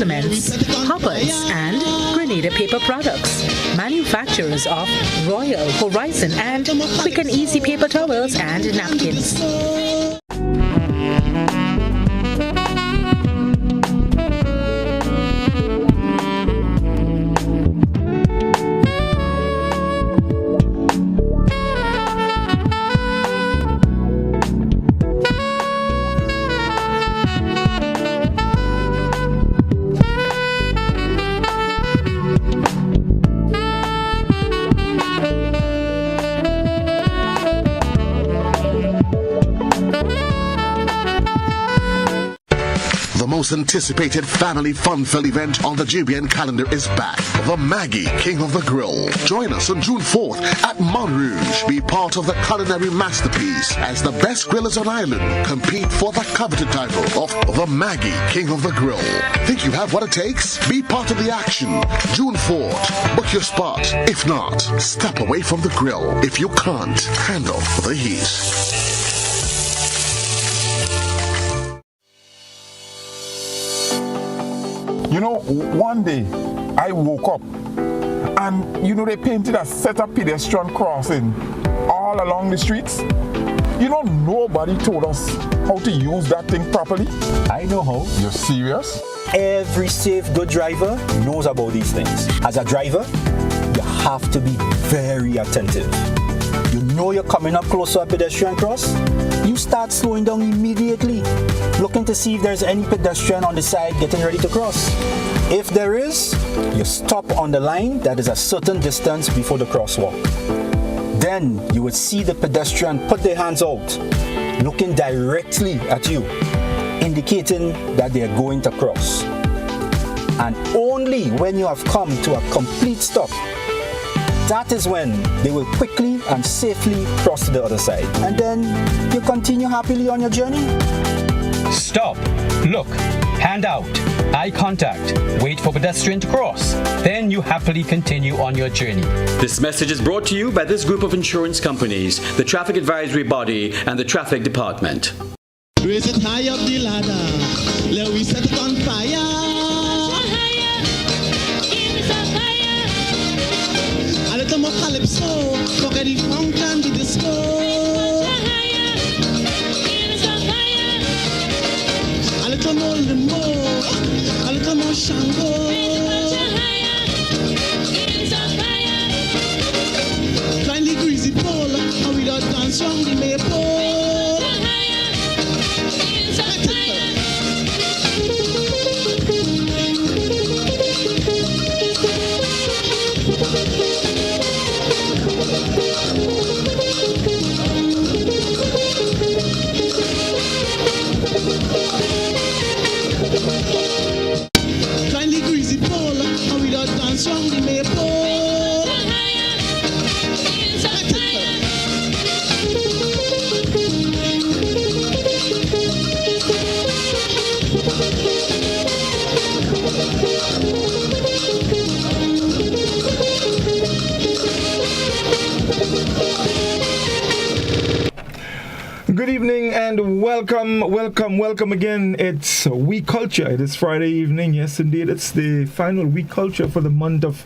supplements, hoppers, and Grenada paper products. Manufacturers of Royal, Horizon, and Quick and Easy paper towels and napkins. Most anticipated family fun-filled event on the GBN calendar is back. The Maggie King of the Grill. Join us on June 4th at Montrouge. Be part of the culinary masterpiece as the best grillers on island compete for the coveted title of the Maggie King of the Grill. Think you have what it takes? Be part of the action. June 4th. Book your spot. If not, step away from the grill. If you can't handle the heat. You know, one day I woke up and, you know, they painted a set of pedestrian crossing all along the streets. You know, nobody told us how to use that thing properly. I know how. You're serious? Every safe, good driver knows about these things. As a driver, you have to be very attentive. You know you're coming up close to a pedestrian cross, you start slowing down immediately, looking to see if there's any pedestrian on the side getting ready to cross. If there is, you stop on the line that is a certain distance before the crosswalk. Then you would see the pedestrian put their hands out, looking directly at you, indicating that they are going to cross. And only when you have come to a complete stop, that is when they will quickly and safely cross to the other side. And then you continue happily on your journey. Stop, look, hand out, eye contact, wait for pedestrian to cross. Then you happily continue on your journey. This message is brought to you by this group of insurance companies, the Traffic Advisory Body and the Traffic Department. Raise it high up the ladder, let we set it on fire. More calypso, forget the funk and the disco. A little more limbo, a little more shango. Find the greasy pole, and we don't dance round the maple. Good evening and welcome again. It's Week Culture. It is Friday evening. Yes, indeed. It's the final Week Culture for the month of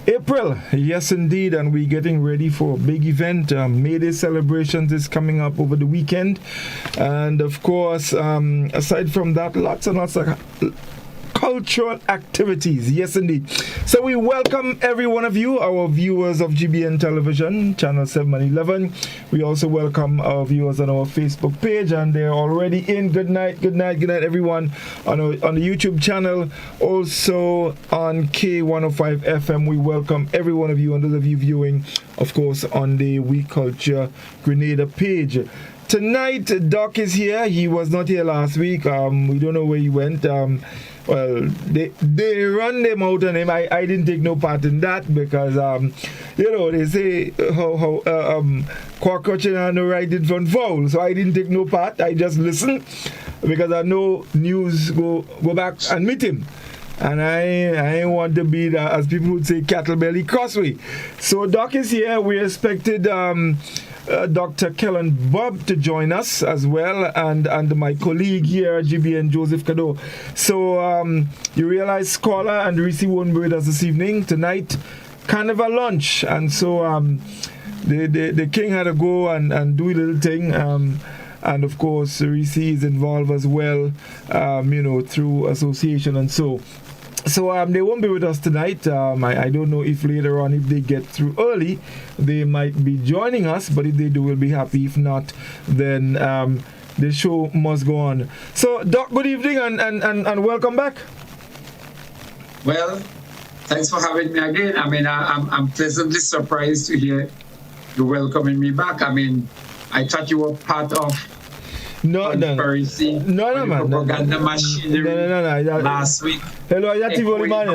April. Yes, indeed. And we're getting ready for a big event. May Day celebrations is coming up over the weekend. And of course, aside from that, lots and lots of cultural activities. Yes, indeed. So we welcome every one of you, our viewers of GBN Television, Channel 711. We also welcome our viewers on our Facebook page, and they're already in. Good night, everyone on the YouTube channel. Also on K105 FM, we welcome every one of you, and those of you viewing, of course, on the We Culture Grenada page. Tonight, Doc is here. He was not here last week. We don't know where he went. Well, they run them out on him. I didn't take no part in that because, they say how cockroach and no right in front foul. So I didn't take no part. I just listened because I know news go back and meet him. And I want to be, as people would say, cattle belly crossway. So Doc is here. We expected Dr. Kellon Bubb to join us as well, and my colleague here, GBN Joseph Kado. So you realize Scholar and Reese won't be with us this evening. Tonight, Carnival lunch, and so the king had to go and do a little thing. And of course, Reese is involved as well, through association and so. So they won't be with us tonight. I don't know if later on, if they get through early, they might be joining us. But if they do, we'll be happy. If not, then the show must go on. So, Doc, good evening and welcome back. Well, thanks for having me again. I mean, I'm pleasantly surprised to hear you welcoming me back. I mean, I thought you were part of conspiracy, man. Propaganda machinery last week. Hello, I got Tivoli man.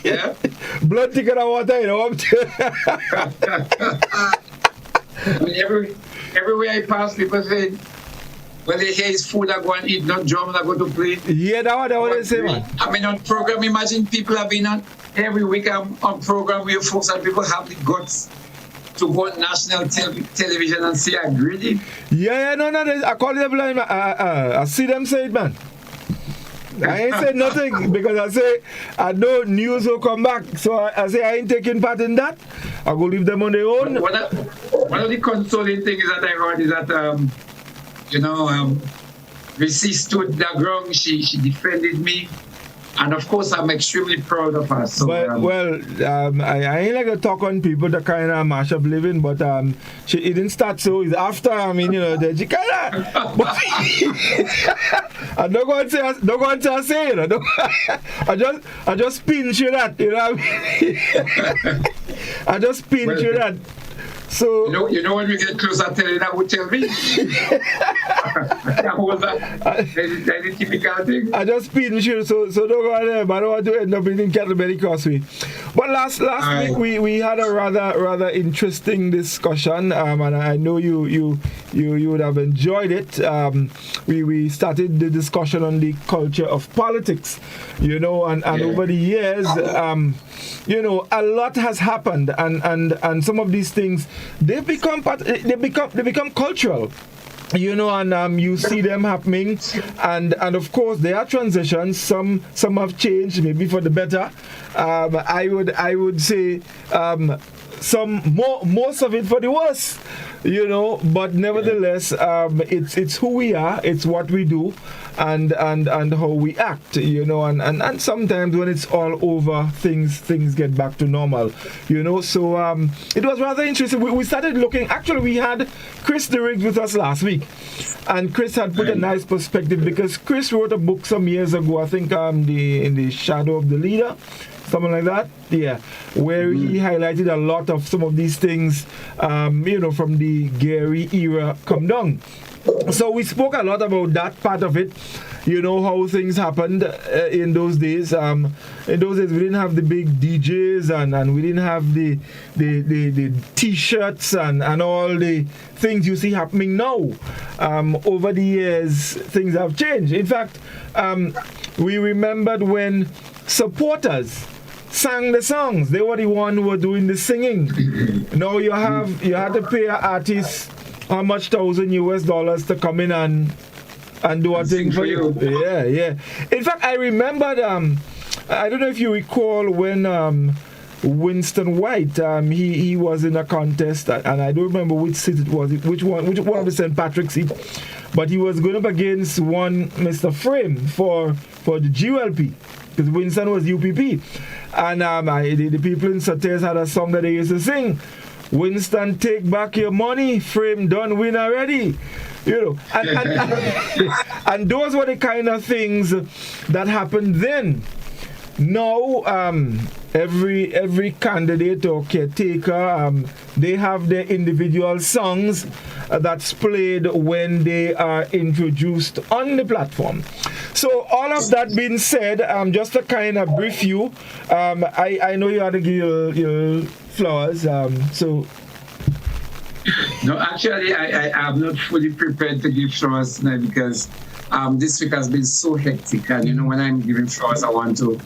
Yeah. Blood thicker than water, I mean, everywhere I pass, people say, when they hear his food, I go and eat, not drum, I go to play. Yeah, that's what they say, man. I mean, on program, imagine people have been on every week on program where folks and people have the guts to go on national television and say, I greedy. Yeah, no, I call them blind, man. I see them say it, man. I ain't say nothing because I say I know news will come back. So I say I ain't taking part in that. I go leave them on their own. One of the consoling things that I heard is that, Rissy stood the ground. She defended me. And of course, I'm extremely proud of her. So, I ain't like to talk on people that kind of mash up living, but it didn't start so. It's after, the Chicana. I'm not going to say, I just pinch you that, I just pinch you that. So you know when we get closer, tell you that would tell me. That was a typical thing. I just pinch you, so don't go there. But I don't want to end up in Cattle Belly Crossway. But last week we had a rather interesting discussion, and I know you would have enjoyed it. We started the discussion on the culture of politics, and over the years, a lot has happened, and some of these things they become cultural. And you see them happening, and of course there are transitions. Some have changed, maybe for the better. I would say most of it for the worse. But nevertheless, it's who we are, it's what we do, and how we act, and sometimes when it's all over, things get back to normal, So it was rather interesting. We started looking. Actually, we had Chris Derriggs with us last week, and Chris had put a nice perspective because Chris wrote a book some years ago. I think in the Shadow of the Leader. Something like that, yeah, where he highlighted a lot of some of these things, from the Gary era come down. So we spoke a lot about that part of it, how things happened in those days. In those days, we didn't have the big DJs and we didn't have the T-shirts and all the things you see happening now. Over the years, things have changed. In fact, we remembered when supporters sang the songs. They were the one who were doing the singing. Now you had to pay an artist how much $1,000 to come in and do a thing for you. Yeah. In fact, I remembered. I don't know if you recall when Winston White he was in a contest, and I don't remember which seat it was. Which one of the St. Patrick's seat. But he was going up against one Mr. Frame for the GLP. Because Winston was UPP. And the people in Sates had a song that they used to sing. Winston, take back your money. Frame done win already. And those were the kind of things that happened then. Now, every candidate or caretaker, they have their individual songs that's played when they are introduced on the platform. So all of that being said, just to kind of brief you, I know you had to give your flowers. So No, actually, I am not fully prepared to give flowers tonight because this week has been so hectic. And, you know, when I'm giving flowers, I want to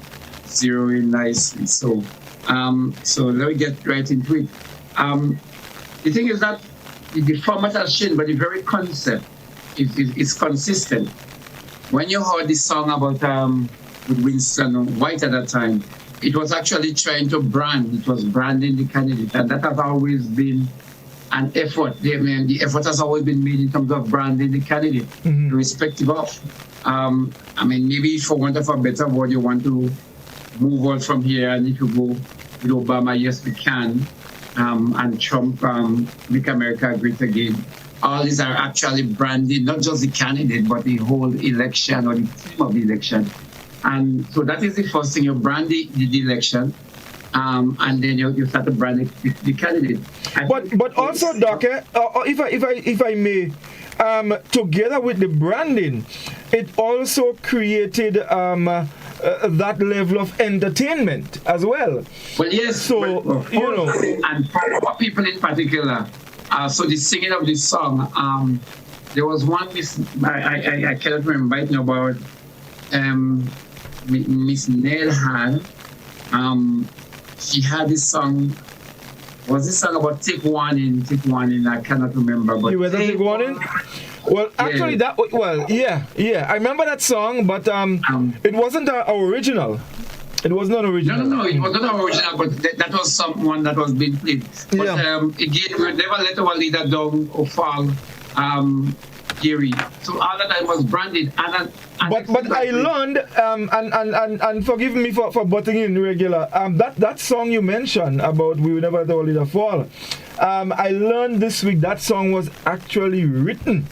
zero in nicely. So let me get right into it. The thing is that the format has changed, but the very concept is consistent. When you heard this song about with Winston White at that time, it was actually trying to brand. It was branding the candidate, and that has always been an effort. The effort has always been made in terms of branding the candidate, irrespective of. I mean, maybe for want of a better word, you want to move on from here, and if you go with Obama, yes, we can, and Trump, make America great again. All these are actually branding, not just the candidate, but the whole election or the theme of the election. And so that is the first thing, you brand the election, and then you start to brand the candidate. But also, Doc, if I may, together with the branding, it also created that level of entertainment as well. Well, yes. So, you know. And for people in particular, so the singing of this song, there was one I cannot remember right now, about Miss Nell had. She had this song. Was this song about take one in? I cannot remember. But you were take one in? Well, actually, I remember that song, but it wasn't original. It was not original. No, it was not original, but that was someone that was being played. But again, we never let our leader down or fall. Gary. So all that was branded, but I learned, and forgive me for butting in regular. That song you mentioned about we will never let our leader fall. I learned this week that song was actually written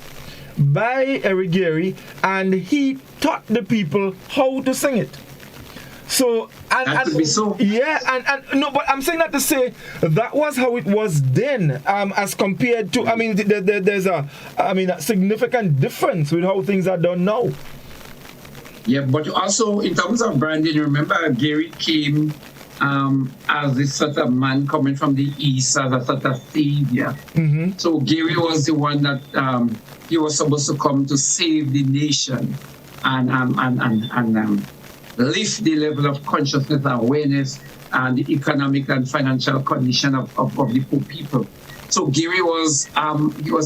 by Eric Gary, and he taught the people how to sing it. So no, but I'm saying that to say that was how it was then, as compared to. I mean, there's a significant difference with how things are done now. Yeah, but also in terms of branding, remember Gary came as this sort of man coming from the east as a sort of savior. So Gary was the one that he was supposed to come to save the nation and lift the level of consciousness and awareness and the economic and financial condition of the poor people. So Gary was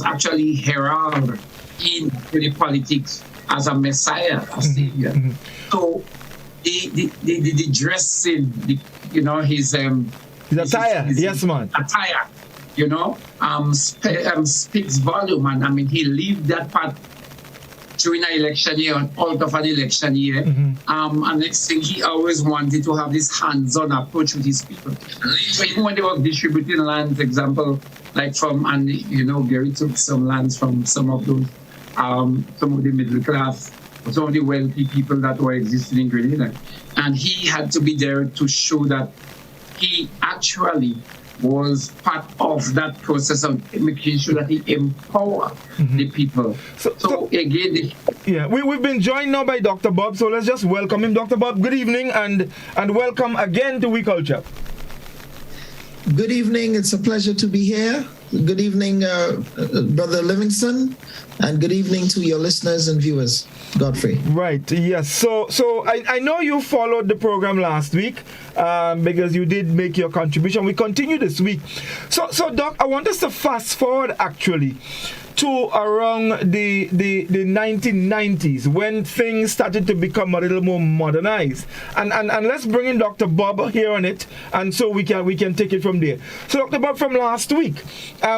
actually heralded into the politics as a messiah, a savior. So the dressing, his attire, yes, man. Attire, speaks volume, and I mean he lived that part during an election year, out of an election year. And next thing, he always wanted to have this hands-on approach with his people. So even when they were distributing lands, example, like Gary took some lands from some of those, some of the middle class, some of the wealthy people that were existing in Grenada. And he had to be there to show that he actually was part of that process of making sure that he empowered the people. So again, we've been joined now by Dr. Bubb, so let's just welcome him. Dr. Bubb, good evening and welcome again to We Culture. Good evening, it's a pleasure to be here. Good evening, Brother Livingston, and good evening to your listeners and viewers. Godfrey. Right, yes. So I know you followed the program last week because you did make your contribution. We continue this week. So Doc, I want us to fast forward actually to around the 1990s when things started to become a little more modernized. And let's bring in Dr. Bubb here on it, and so we can take it from there. So Dr. Bubb, from last week,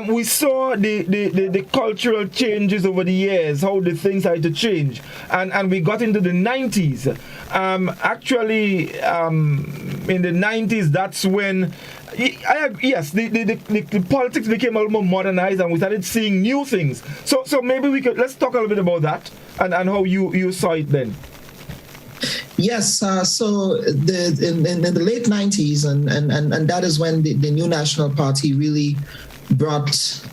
we saw the cultural changes over the years, how the things started to change. And we got into the 90s. Actually, in the 90s, that's when the politics became a little more modernized, and we started seeing new things. So maybe let's talk a little bit about that and how you saw it then. Yes, so in the late 90s, and that is when the New National Party really brought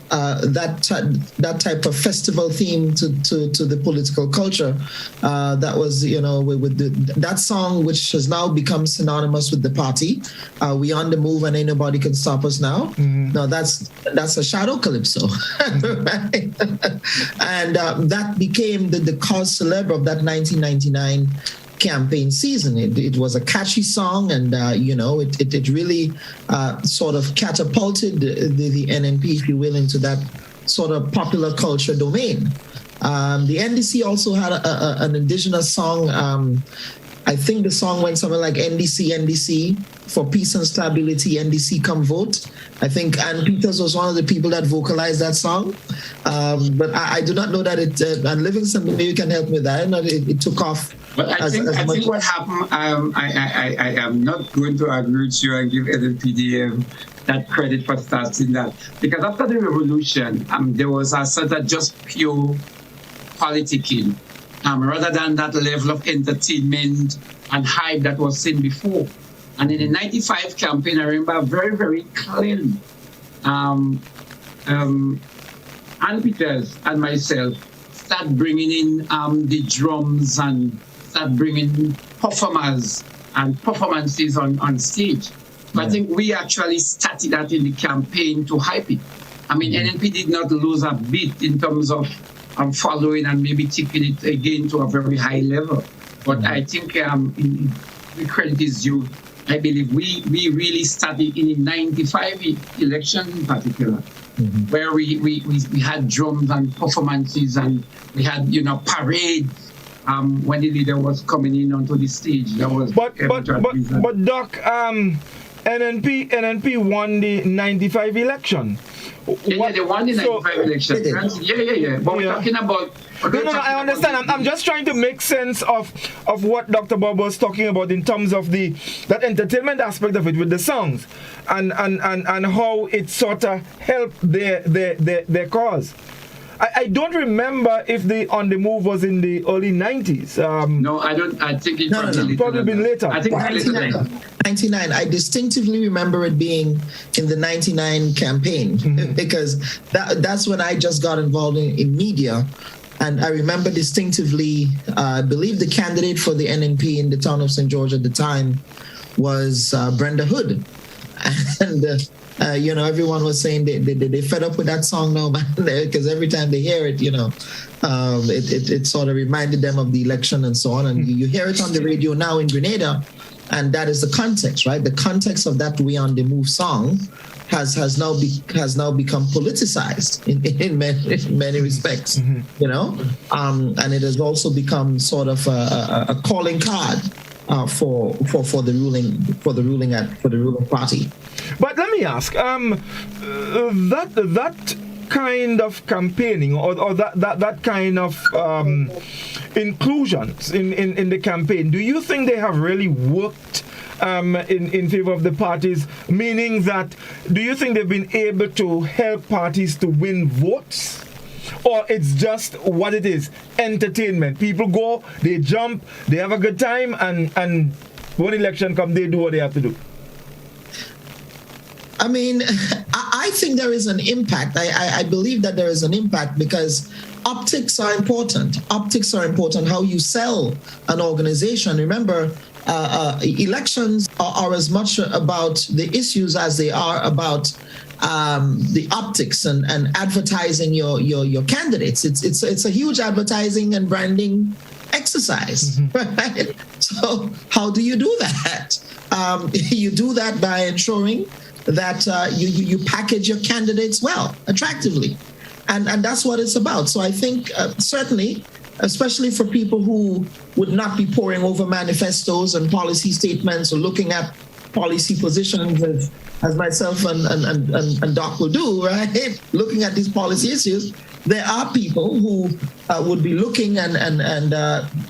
that type of festival theme to the political culture. That was, with that song, which has now become synonymous with the party. We on the move and ain't nobody can stop us now. Now that's a shadow calypso, right? And that became the cause célèbre of that 1999 campaign season. It was a catchy song, and it really sort of catapulted the NNP, if you will, into that sort of popular culture domain. The NDC also had an indigenous song. I think the song went something like NDC for peace and stability, NDC come vote. I think Ann Peters was one of the people that vocalized that song. But I do not know that it, and Livingston, maybe you can help me with that. I know it took off. But I think what happened, I am not going to agree with you and give NNPD that credit for starting that. Because after the revolution, there was a sort of just pure politicking, rather than that level of entertainment and hype that was seen before. And in the 95 campaign, I remember very, very clearly, Ann Peters and myself start bringing in the drums and start bringing performers and performances on stage. But I think we actually started that in the campaign to hype it. I mean, NNP did not lose a bit in terms of following and maybe taking it again to a very high level. But I think the credit is due. I believe we really started in the 95 election in particular, where we had drums and performances, and we had parades when the leader was coming in onto the stage. That was but Doc, NNP won the 95 election. Yeah, they won the 95 election. Yeah. But we're talking about... No, I understand. I'm just trying to make sense of what Dr. Bubb was talking about in terms of that entertainment aspect of it with the songs and how it sort of helped their cause. I don't remember if the On the Move was in the early 90s. No, I don't. I think it probably been later. I think it's later. 99. I distinctively remember it being in the 99 campaign because that's when I just got involved in media. And I remember distinctively, I believe the candidate for the NNP in the town of St. George at the time was Brenda Hood. And, everyone was saying they fed up with that song now, man, because every time they hear it, it sort of reminded them of the election and so on. And you hear it on the radio now in Grenada, and that is the context, right? The context of that We on the Move song has now become politicized in many respects, and it has also become sort of a calling card for the ruling party. But let me ask, that kind of campaigning or that kind of inclusions in the campaign, do you think they have really worked in favor of the parties? Meaning that, do you think they've been able to help parties to win votes? Or it's just what it is, entertainment? People go, they jump, they have a good time, and when election comes, they do what they have to do. I mean, I think there is an impact. I believe that there is an impact because optics are important. Optics are important, how you sell an organization. Remember, elections are as much about the issues as they are about the optics and advertising your candidates. It's a huge advertising and branding exercise, right? So how do you do that? You do that by ensuring that you package your candidates well, attractively. And that's what it's about. So I think certainly, especially for people who would not be poring over manifestos and policy statements or looking at policy positions as myself and Doc will do, right? Looking at these policy issues, there are people who would be looking and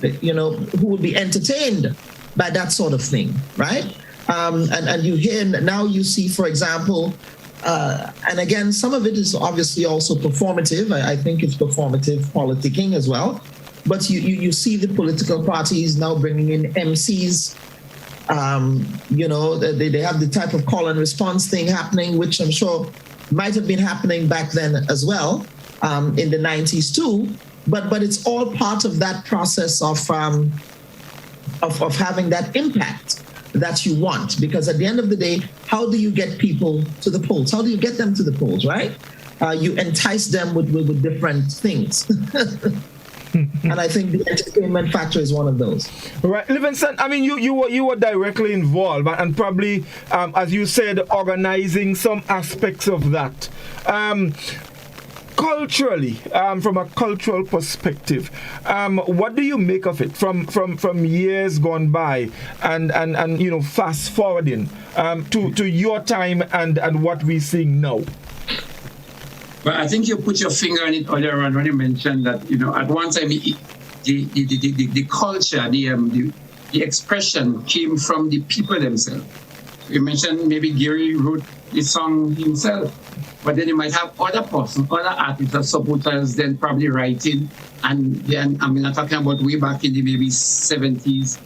who would be entertained by that sort of thing, right? And you hear now, you see, for example, and again, some of it is obviously also performative. I think it's performative politicking as well. But you see the political parties now bringing in MCs. They have the type of call and response thing happening, which I'm sure might have been happening back then as well, in the 90s too. But it's all part of that process of having that impact that you want. Because at the end of the day, how do you get people to the polls? How do you get them to the polls, right? You entice them with different things. And I think the entertainment factor is one of those. Right, Livingston. I mean, you were directly involved, and probably, as you said, organizing some aspects of that. Culturally, from a cultural perspective, what do you make of it from years gone by, and you know, fast forwarding to your time and what we're seeing now? Well, I think you put your finger on it earlier on when you mentioned that, you know, at one time the culture, the expression came from the people themselves. You mentioned maybe Gary wrote the song himself, but then you might have other persons, other artists or supporters then probably writing, and then I'm not talking about way back in the maybe 70s,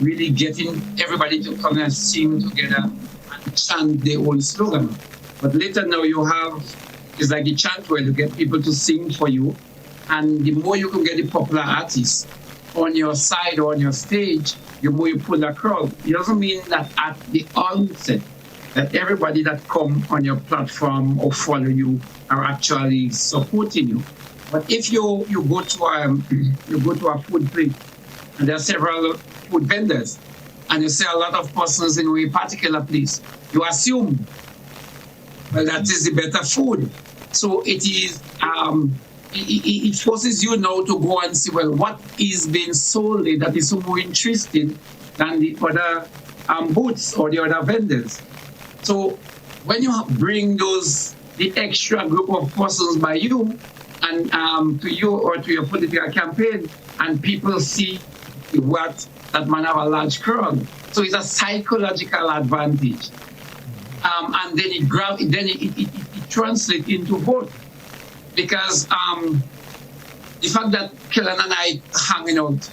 really getting everybody to come and sing together and chant their own slogan. But later now you have, it's like the chant where you get people to sing for you. And the more you can get the popular artists on your side or on your stage, the more you pull the crowd. It doesn't mean that at the onset that everybody that come on your platform or follow you are actually supporting you. But if you go to a food place and there are several food vendors and you see a lot of persons in a particular place, you assume, well, that is the better food. So it is. It forces you now to go and see, well, what is being sold that is so more interesting than the other booths or the other vendors. So when you bring the extra group of persons by you and to you or to your political campaign, and people see what that man have a large crowd. So it's a psychological advantage. And then it translates into vote. Because the fact that Kellon and I hanging out,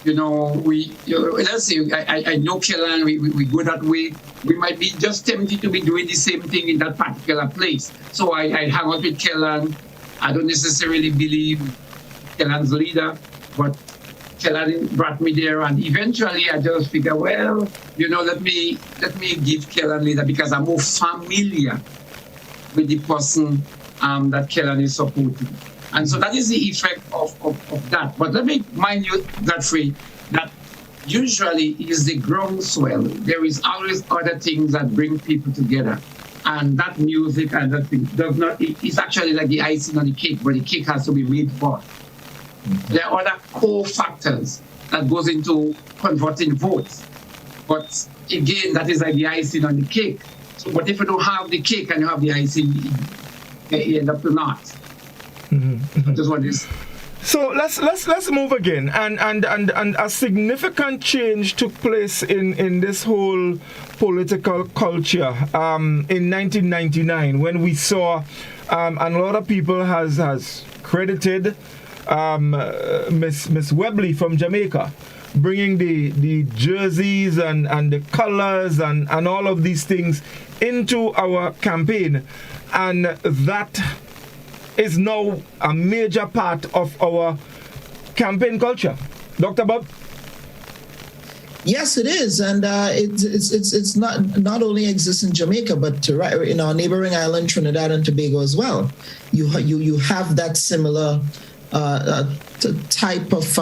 let's say I know Kellon, we go that way. We might be just tempted to be doing the same thing in that particular place. So I hang out with Kellon. I don't necessarily believe Kellon's leader, but Kellon brought me there, and eventually I just figure, well, let me give Kellon leader because I'm more familiar with the person that Kellon is supporting. And so that is the effect of that. But let me mind you, Godfrey, that usually is the groundswell. There is always other things that bring people together. And that music and that thing it's actually like the icing on the cake, but the cake has to be made for. There are other core factors that goes into converting votes. But again, that is like the icing on the cake. So, but if you don't have the cake and you have the icing, you end up to not. Just what is. So let's move again, and a significant change took place in this whole political culture in 1999 when we saw, and a lot of people has credited Miss Webley from Jamaica bringing the jerseys and the colors and all of these things into our campaign, and that is now a major part of our campaign culture. Dr. Bubb? Yes, it is, and it's not only exists in Jamaica, but in our neighboring island, Trinidad and Tobago as well. You have that similar type of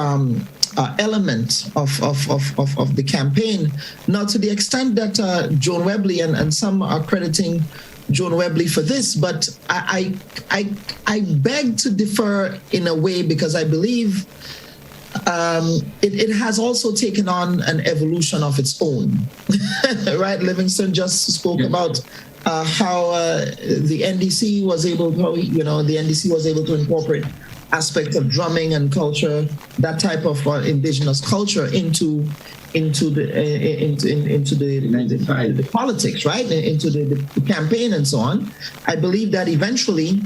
element of the campaign. Now, to the extent that Joan Webley and some are crediting Joan Webley for this, but I beg to differ in a way, because I believe it has also taken on an evolution of its own. Right? Livingston just spoke about how the NDC was able to incorporate aspects of drumming and culture, that type of indigenous culture into the politics, right? Into the campaign and so on. I believe that eventually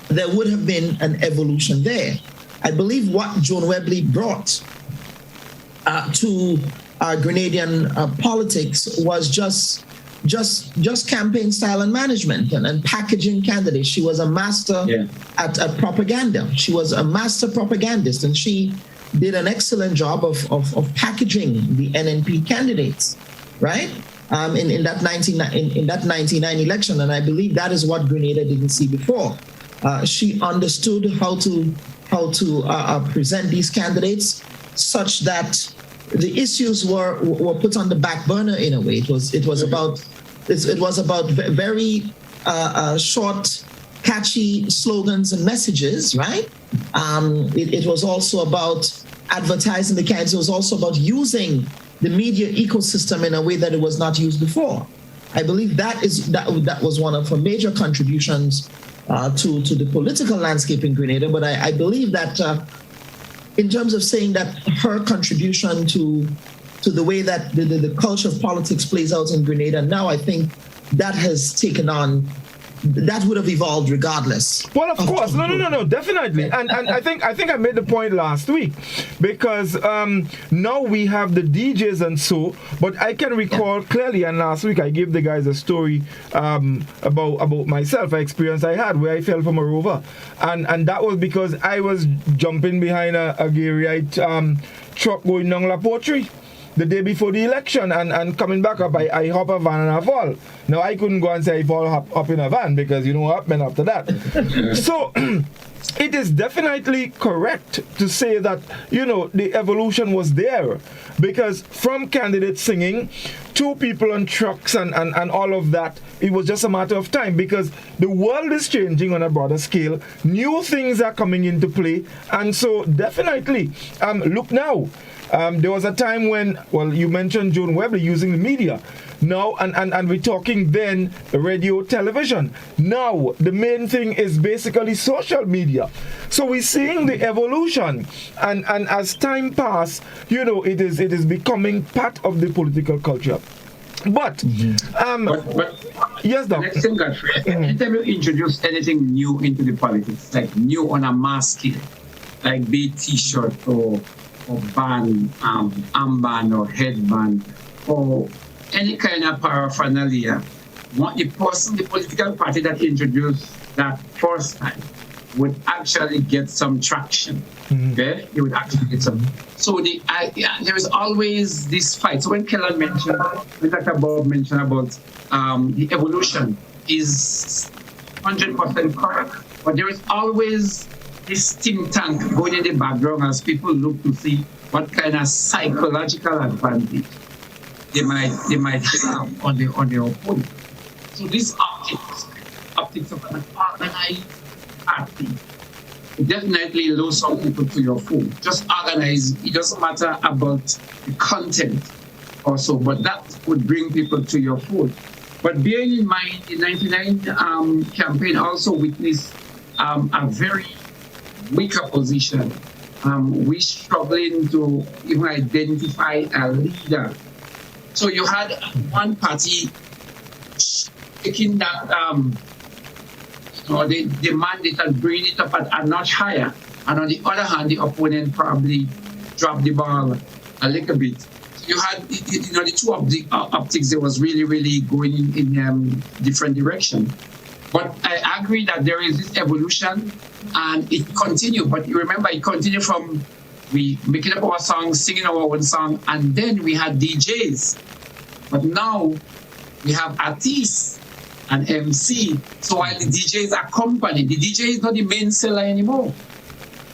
there would have been an evolution there. I believe what Joan Webley brought to Grenadian politics was just just campaign style and management and packaging candidates. She was a master at propaganda. She was a master propagandist, and she did an excellent job of packaging the NNP candidates, right? In that 99 election, and I believe that is what Grenada didn't see before. She understood how to present these candidates such that the issues were put on the back burner in a way. It was about very short, catchy slogans and messages, right? It was also about advertising the candidates. It was also about using the media ecosystem in a way that it was not used before. I believe that was one of her major contributions to the political landscape in Grenada. But I believe that in terms of saying that her contribution to the way that the culture of politics plays out in Grenada now, I think that has taken on. That would have evolved regardless. Well, of course, no, definitely. And I think I made the point last week, because now we have the DJs and so. But I can recall clearly, and last week I gave the guys a story about myself, an experience I had where I fell from a rover, and that was because I was jumping behind a Garyite truck going down La Poterie the day before the election, and coming back up, I hop a van and I fall. Now, I couldn't go and say I fall up in a van, because you know what happened after that. So, it is definitely correct to say that, the evolution was there, because from candidates singing to people on trucks and all of that, it was just a matter of time, because the world is changing on a broader scale. New things are coming into play, and so definitely, look now. There was a time when, you mentioned Joan Webley using the media. Now, and we're talking then radio, television. Now, the main thing is basically social media. So we're seeing the evolution. And as time passes, it is becoming part of the political culture. But yes, Doc. Next thing, Godfrey, anytime you introduce anything new into the politics, like new on a mass scale, like be T-shirt or band, armband or headband, or any kind of paraphernalia, the political party that introduced that first time would actually get some traction. Okay, it would actually get some. So there is always this fight. So when Kellon mentioned, when Dr. Bubb mentioned about the evolution, is 100% correct, but there is always this think tank going in the background as people look to see what kind of psychological advantage they might have on their opponent. So this optics of an organized party definitely lose some people to your fold. Just organize. It doesn't matter about the content also, but that would bring people to your fold. But bearing in mind, the 99 campaign also witnessed a very weaker position. We struggling to even identify a leader. So you had one party taking that, the mandate and bringing it up at a notch higher. And on the other hand, the opponent probably dropped the ball a little bit. So you had, the two of the optics, they was really, really going in different direction. But I agree that there is this evolution and it continued. But you remember, it continued from we making up our songs, singing our own song, and then we had DJs. But now we have artists and MC. So while the DJ is accompanied, the DJ is not the main seller anymore.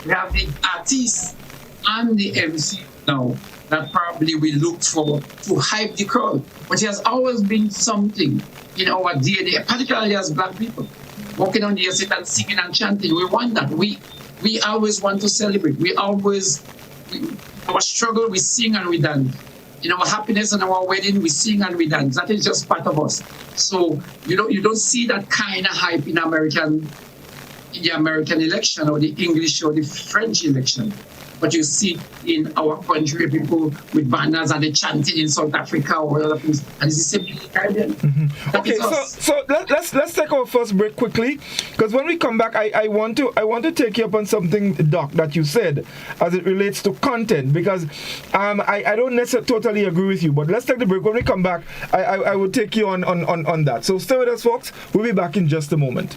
We have the artists and the MC now that probably we look for to hype the crowd. But it has always been something in our DNA, particularly as Black people, walking on the street and singing and chanting. We want that. We always want to celebrate. Our struggle, we sing and we dance. In our happiness and our wedding, we sing and we dance. That is just part of us. So you don't see that kind of hype in the American election or the English or the French election. but you see in our country people with banners and they chanting in South Africa or other things, and it's the same in the Caribbean. Okay, so let's take our first break quickly, because when we come back, I want to take you up on something, Doc, that you said as it relates to content, because I don't necessarily totally agree with you, but let's take the break. When we come back, I will take you on that. So stay with us, folks. We'll be back in just a moment.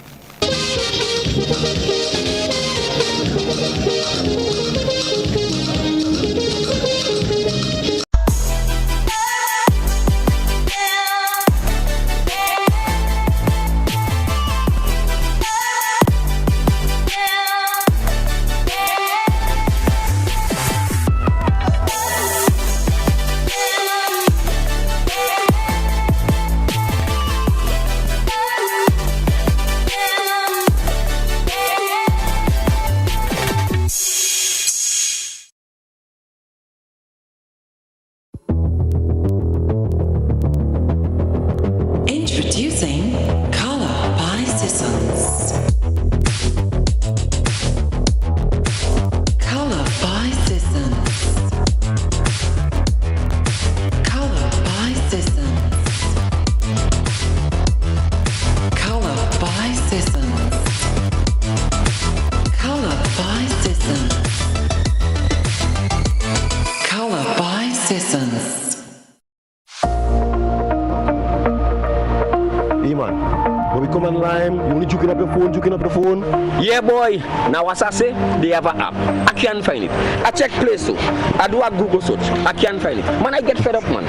Yeah, boy. Now, as I say, they have an app. I can't find it. I check Play Store. I do a Google search. I can't find it. Man, I get fed up, man.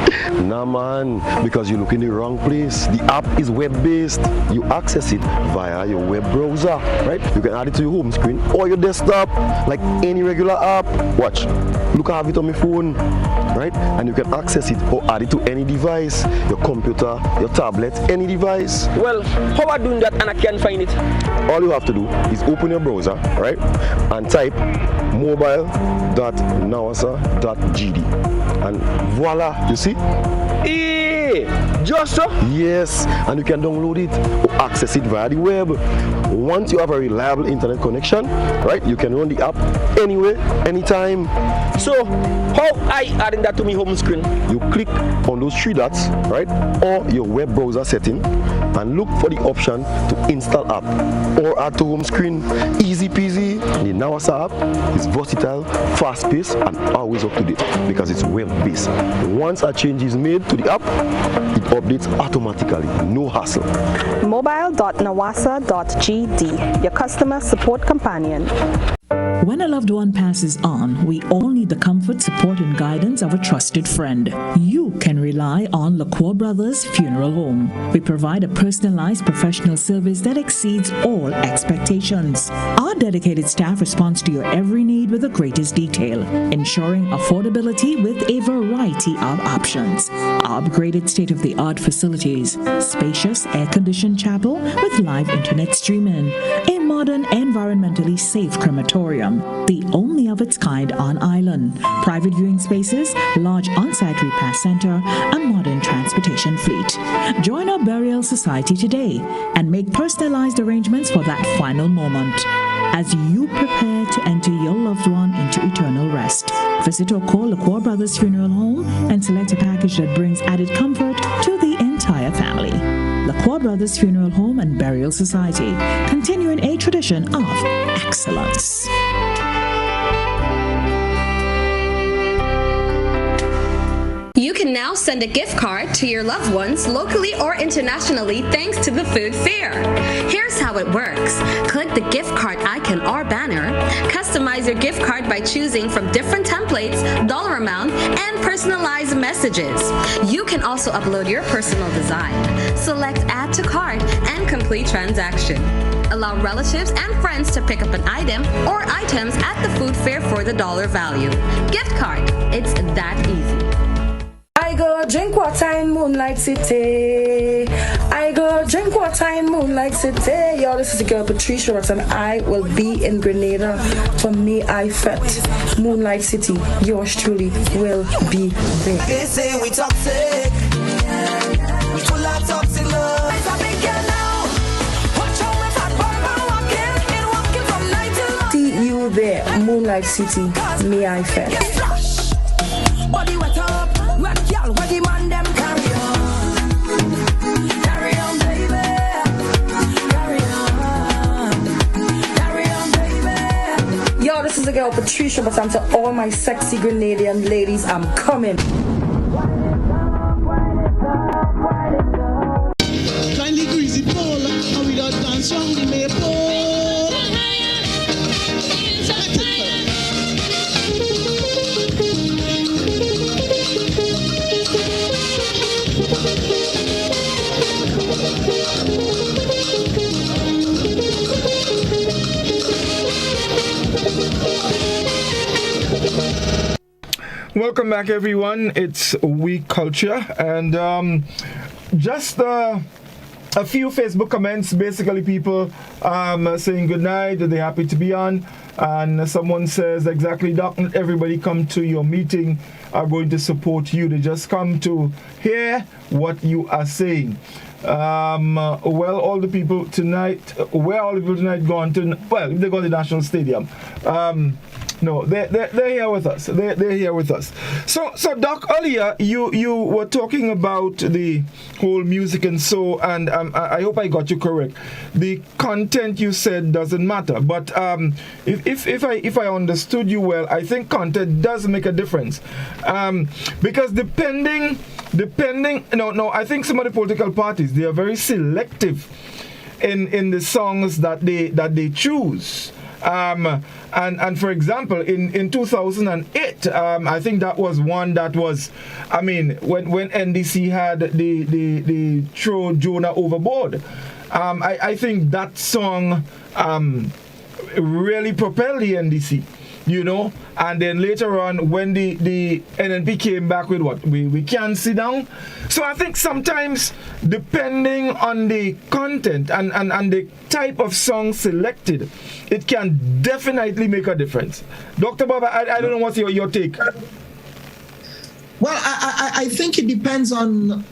Nah, man, because you look in the wrong place. The app is web-based. You access it via your web browser, right? You can add it to your home screen or your desktop, like any regular app. Watch. Look, I have it on my phone, right? And you can access it or add it to any device, your computer, your tablet, any device. Well, how are I doing that and I can't find it? All you have to do is open your browser, right? And type mobile.nawasa.gd. And voila, you see? Just so? Yes, and you can download it or access it via the web. Once you have a reliable internet connection, right, you can run the app anywhere, anytime. So, how I adding that to my home screen? You click on those three dots, right, or your web browser setting, and look for the option to install app or add to home screen. Easy peasy. The Nawasa app is versatile, fast-paced, and always up to date because it's web-based. Once a change is made to the app, it updates automatically, no hassle. Mobile.nawasa.gd, your customer support companion. When a loved one passes on, we all need the comfort, support, and guidance of a trusted friend. You can rely on LaCour Brothers Funeral Home. We provide a personalized professional service that exceeds all expectations. Our dedicated staff responds to your every need with the greatest detail, ensuring affordability with a variety of options. Our upgraded state-of-the-art facilities, spacious air-conditioned chapel with live internet streaming, a modern, environmentally safe crematorium, the only of its kind on island, private viewing spaces, large on-site repast center, a modern transportation fleet. Join our burial society today and make personalized arrangements for that final moment as you prepare to enter your loved one into eternal rest. Visit or call LaCour Brothers Funeral Home and select a package that brings added comfort to the entire family. LaCour Brothers Funeral Home and Burial Society, continuing a tradition of excellence. You can now send a gift card to your loved ones locally or internationally thanks to the food fair. Here's how it works. Click the gift card icon or banner, customize your gift card by choosing from different templates, dollar amount, and personalized messages. You can also upload your personal design. Select add to cart and complete transaction. Allow relatives and friends to pick up an item or items at the food fair for the dollar value. Gift card, it's that easy. I go drink water in Moonlight City. I go drink water in Moonlight City. Yo, this is the girl Patricia Ross, and I will be in Grenada for May I Fet. Moonlight City, yours truly will be there. They say we toxic. We full of toxic love. See you there. Moonlight City, May I Fair. Body wet up, wet girl, where the man them carry on. Carry on, baby. Carry on, baby. Yo, this is the girl Patricia, but I'm to all my sexy Grenadian ladies, I'm coming. Kindly greasy pole, and we don't dance round the maypole. Welcome back, everyone. It's Week Culture, and just a few Facebook comments. Basically, people saying good night, that they're happy to be on, and someone says, exactly, Doc, not everybody come to your meeting are going to support you. They just come to hear what you are saying. Well, all the people tonight, where all the people tonight gone to? Well, if they go to the National Stadium. No, they're here with us. They're here with us. So Doc, earlier you were talking about the whole music and so, and I hope I got you correct. The content you said doesn't matter, but if I understood you well, I think content does make a difference, because depending. No, I think some of the political parties, they are very selective in the songs that they choose. And for example, in 2008, I think that was one that was, I mean, when NDC had the throw Jonah overboard, I think that song really propelled the NDC, you know. And then later on, when the NNP came back with what? We can't sit down. So I think sometimes, depending on the content and the type of song selected, it can definitely make a difference. Dr. Bubb, I don't know what's your take. Well, I think it depends on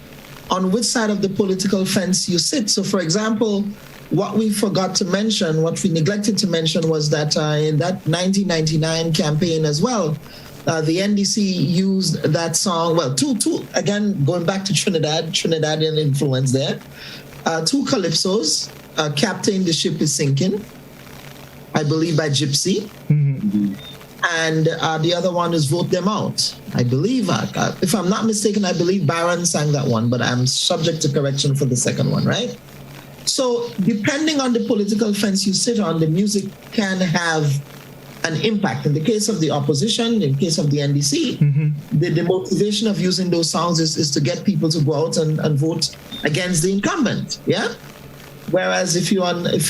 which side of the political fence you sit. So, for example, what we forgot to mention, what we neglected to mention, was that in that 1999 campaign as well, the NDC used that song, well, two again, going back to Trinidadian influence there, two calypsos, Captain, the Ship is Sinking, I believe by Gypsy, and the other one is Vote Them Out. I believe, if I'm not mistaken, I believe Barron sang that one, but I'm subject to correction for the second one, right? So depending on the political fence you sit on, the music can have an impact. In the case of the opposition, in the case of the NDC, the motivation of using those songs is to get people to go out and vote against the incumbent, yeah? Whereas if you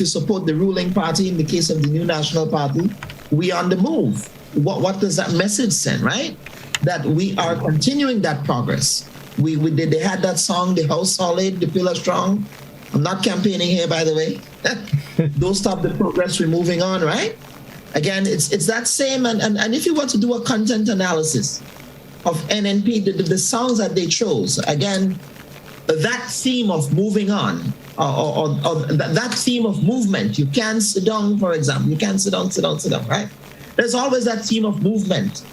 support the ruling party, in the case of the New National Party, we on the move. What does that message send, right? That we are continuing that progress. They had that song, The House Solid, The Pillar Strong. I'm not campaigning here, by the way. Don't stop the progress, we're moving on, right? Again, it's that same, and if you want to do a content analysis of NNP, the songs that they chose, again, that theme of moving on, or that theme of movement, you can't sit down, for example, you can't sit down, right? There's always that theme of movement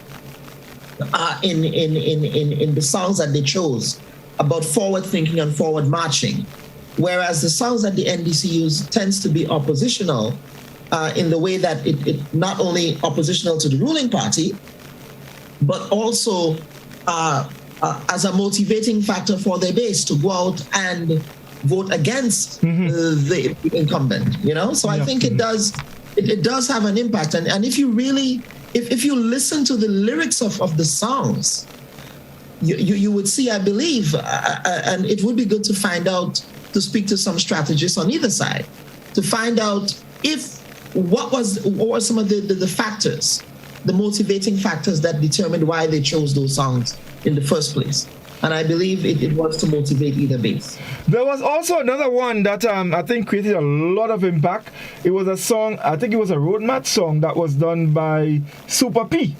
in the songs that they chose, about forward thinking and forward marching. Whereas the songs that the NDC use tends to be oppositional in the way that it not only oppositional to the ruling party, but also as a motivating factor for their base to go out and vote against the incumbent, you know? So I think it does have an impact. And if you really, if you listen to the lyrics of the songs, you would see, I believe, and it would be good to find out, to speak to some strategists on either side, to find out what were some of the factors, the motivating factors that determined why they chose those songs in the first place. And I believe it was to motivate either base. There was also another one that I think created a lot of impact. It was a song, I think it was a roadmap song that was done by Super P.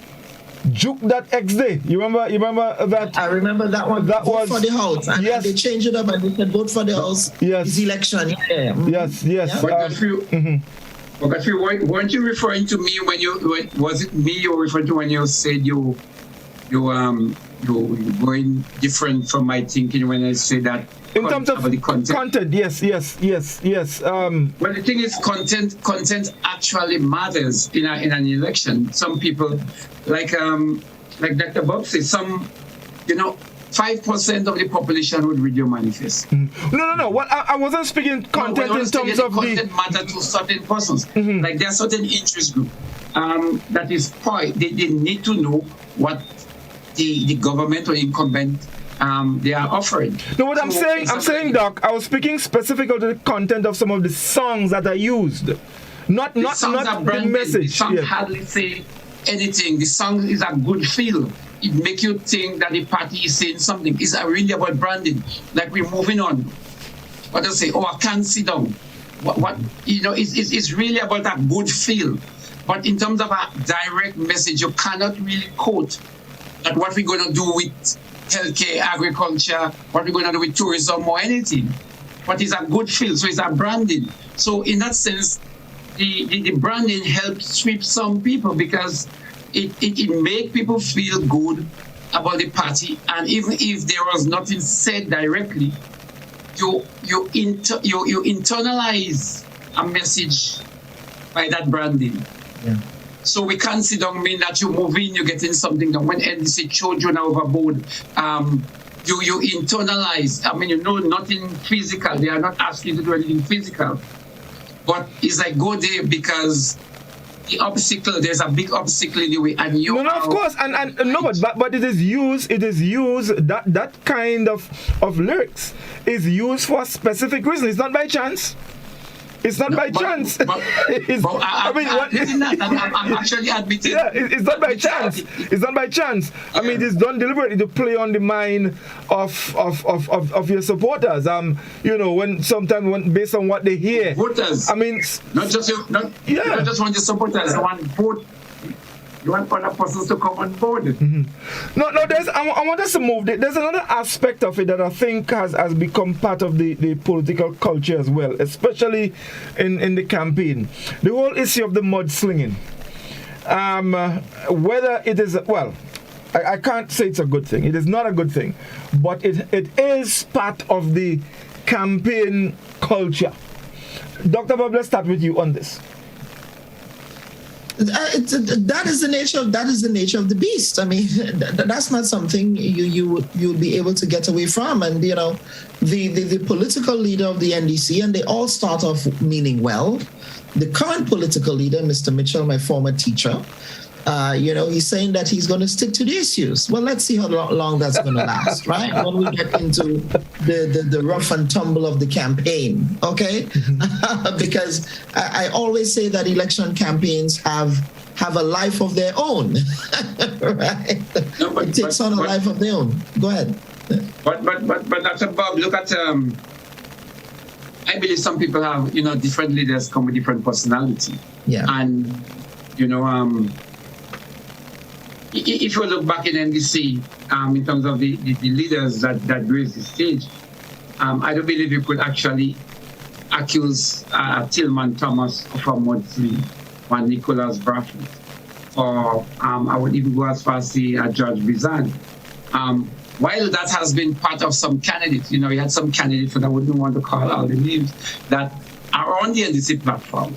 Juke That X Day. You remember that? I remember that one. That vote was for the house. And yes. They changed it up and they said vote for the house. Yes. It's election. Yeah. Yes. Yeah. But Godfrey, weren't you referring to me was it me you were referring to when you said you're going different from my thinking when I say that in terms of the content? Yes. Well, the thing is, content actually matters in an election. Some people, like Dr. Bubb says, 5% of the population would read your manifest. No. Well, I wasn't speaking content in terms of content matter to certain persons. Like there are certain interest group that is point. They need to know what the government or incumbent they are offering. No, what I'm saying, Doc, I was speaking specifically to the content of some of the songs that are used, not the message. The song hardly say anything. The song is a good feel. It make you think that the party is saying something. It's really about branding. Like we're moving on. What they say? Oh, I can't sit down. It's really about a good feel. But in terms of a direct message, you cannot really quote that what we're going to do with healthcare, agriculture, what we're going to do with tourism or anything. But it's a good feel. So it's a branding. So in that sense, the branding helps sweep some people because it make people feel good about the party, and even if there was nothing said directly, you internalize a message by that branding. Yeah. So we can't sit down mean that you move in, you're getting something done. When NDC children are overboard, you internalize. I mean, nothing physical. They are not asking you to do anything physical, but it's like go there because there's a big obstacle in the way, and you. No, of course, and no, but it is used. That kind of lyrics is used for a specific reason. It's not by chance. It's not by chance. I'm actually admitting. Yeah, it's not by chance. It's not by chance. I mean, it's done deliberately to play on the mind of your supporters. When based on what they hear. Voters. I mean, not just want your supporters. You want vote. You want other persons to come on board. Mm-hmm. No. I want us to move. There's another aspect of it that I think has become part of the political culture as well, especially in the campaign. The whole issue of the mudslinging. Whether it is I can't say it's a good thing. It is not a good thing, but it is part of the campaign culture. Dr. Bubb, let's start with you on this. That is the nature of the beast. I mean, that's not something you'll be able to get away from. And the political leader of the NDC, and they all start off meaning well. The current political leader, Mr. Mitchell, my former teacher, he's saying that he's going to stick to the issues. Well, let's see how long that's going to last, right? When we get into the rough and tumble of the campaign, okay? Because I always say that election campaigns have a life of their own, right? No, it takes on a life of their own. Go ahead. But Dr. Bubb, look at I believe some people have different leaders come with different personality. Yeah. And if you look back in NDC, in terms of the leaders that graced the stage, I don't believe you could actually accuse Tillman Thomas of a mudslinging, or Nicholas Bradford, or I would even go as far as say Judge Bizan. While that has been part of some candidates, you had some candidates that I wouldn't want to call out the names that are on the NDC platform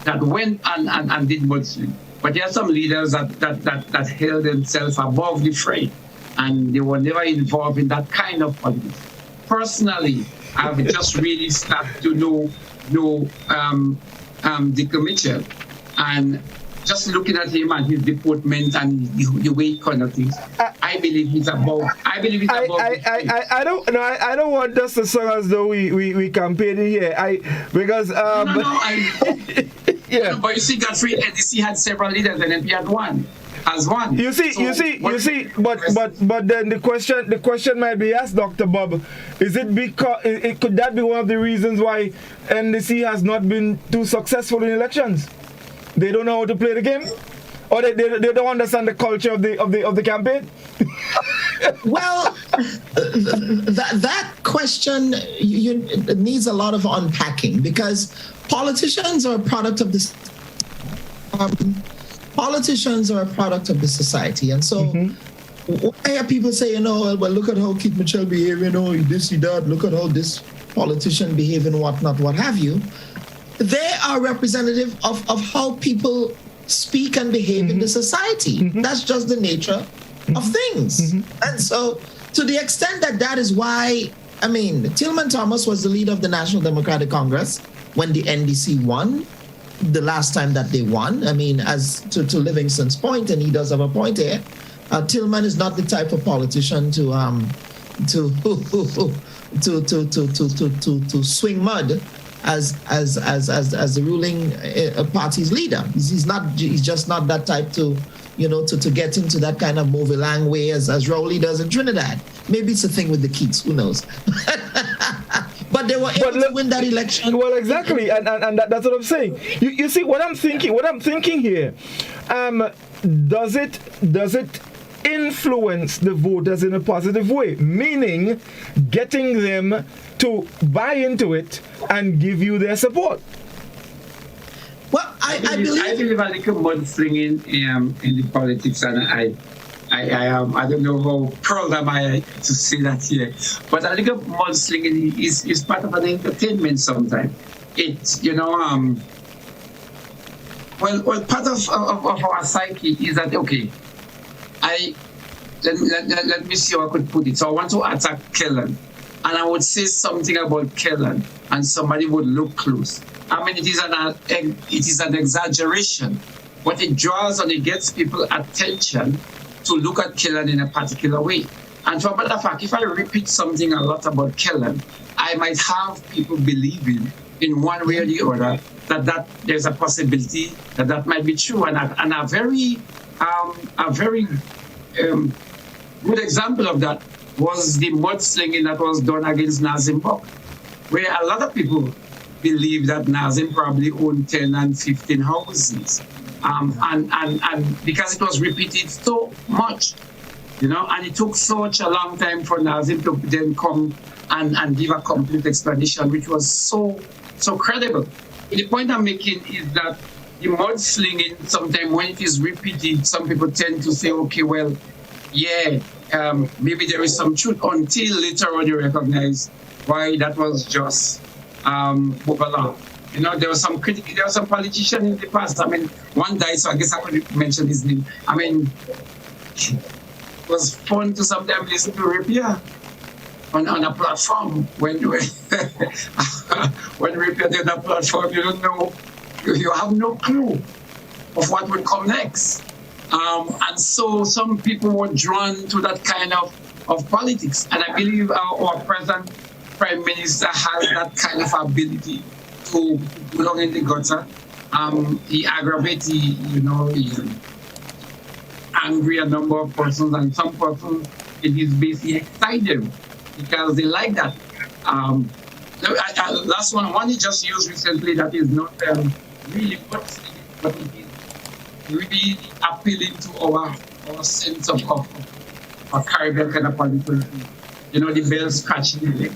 that went and did mudslinging. But there are some leaders that held themselves above the fray, and they were never involved in that kind of politics. Personally, I've just really started to know Dick Mitchell, and just looking at him and his deportment and the way he conducts things, I believe he's above. I don't want us to sound as though we campaigning here. Yeah. But you see, Godfrey, NDC had several leaders, and NP had one. As one. You see. But then the question might be asked, Dr. Bubb, is it because could that be one of the reasons why NDC has not been too successful in elections? They don't know how to play the game, or they don't understand the culture of the campaign. Well, that question it needs a lot of unpacking because politicians are a product of this. Politicians are a product of the society, and so I hear people say, well, look at how Keith Mitchell behaving, this, that. Look at how this politician behaving, whatnot, what have you. They are representative of how people speak and behave in the society. That's just the nature of things. And so to the extent that is why, Tillman Thomas was the leader of the National Democratic Congress when the NDC won, the last time that they won. As to Livingston's point, and he does have a point here, Tillman is not the type of politician to swing mud as the ruling party's leader. He's just not that type to get into that kind of Movilang way as Rowley does in Trinidad. Maybe it's a thing with the Keats, who knows? But they were able to win that election. Well, exactly, and that's what I'm saying. You see what I'm thinking here. Does it influence the voters in a positive way, meaning getting them to buy into it and give you their support? Well, I believe a little mudslinging in the politics, and I don't know how proud am I to say that here, but I think mudslinging is part of an entertainment sometimes. It's well, part of our psyche is that let me see how I could put it. So I want to attack Kellon, and I would say something about Kellon, and somebody would look close. It is an exaggeration, but it draws and it gets people attention to look at Kellon in a particular way. And for a matter of fact, if I repeat something a lot about Kellon, I might have people believing in one way or the other that there's a possibility that might be true. And a very good example of that was the mudslinging that was done against Nazim Bubb, where a lot of people believe that Nazim probably owned 10 and 15 houses. And because it was repeated so much, and it took such a long time for Nazim to then come and give a complete explanation, which was so credible. The point I'm making is that the mudslinging, sometimes when it is repeated, some people tend to say, okay, well, yeah, maybe there is some truth, until later on you recognize why that was just move along. There was some critic, there was some politician in the past. One died, so I guess I could mention his name. It was fun to sometimes listen to Rapier on a platform. When Rapier did that platform, you don't know, you have no clue of what would come next. And so some people were drawn to that kind of politics. And I believe our present Prime Minister has that kind of ability to belong in the gutter. He aggravates, he angry a number of persons, and some persons, it is basically excited because they like that. Last one he just used recently that is not really much, but it is really appealing to our sense of a Caribbean kind of politics. The bell scratching.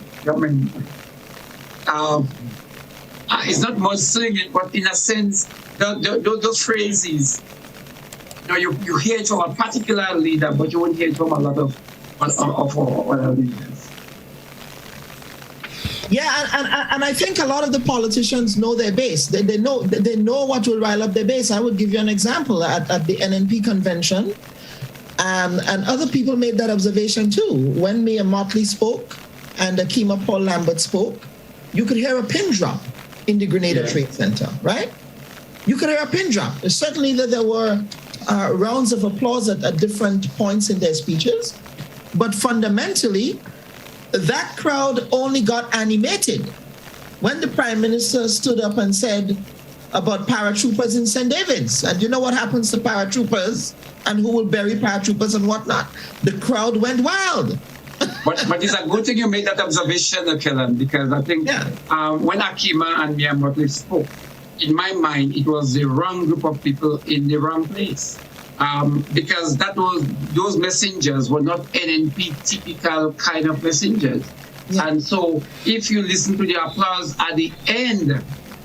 It's not mudslinging, but in a sense, those phrases, you hear it from a particular leader, but you won't hear it from a lot of other leaders. Yeah, and I think a lot of the politicians know their base. They know what will rile up their base. I would give you an example at the NNP convention, and other people made that observation too. When Mayor Motley spoke and Akima Paul Lambert spoke, you could hear a pin drop in the Grenada Trade Center, right? You could hear a pin drop. Certainly there were rounds of applause at different points in their speeches, but fundamentally, that crowd only got animated when the Prime Minister stood up and said about paratroopers in St. David's. And you know what happens to paratroopers and who will bury paratroopers and whatnot? The crowd went wild. But it's a good thing you made that observation, Kellon, because I think when Akima and Mia Motley spoke, in my mind, it was the wrong group of people in the wrong place. because those messengers were not NNP typical kind of messengers. Yeah. And so if you listen to the applause at the end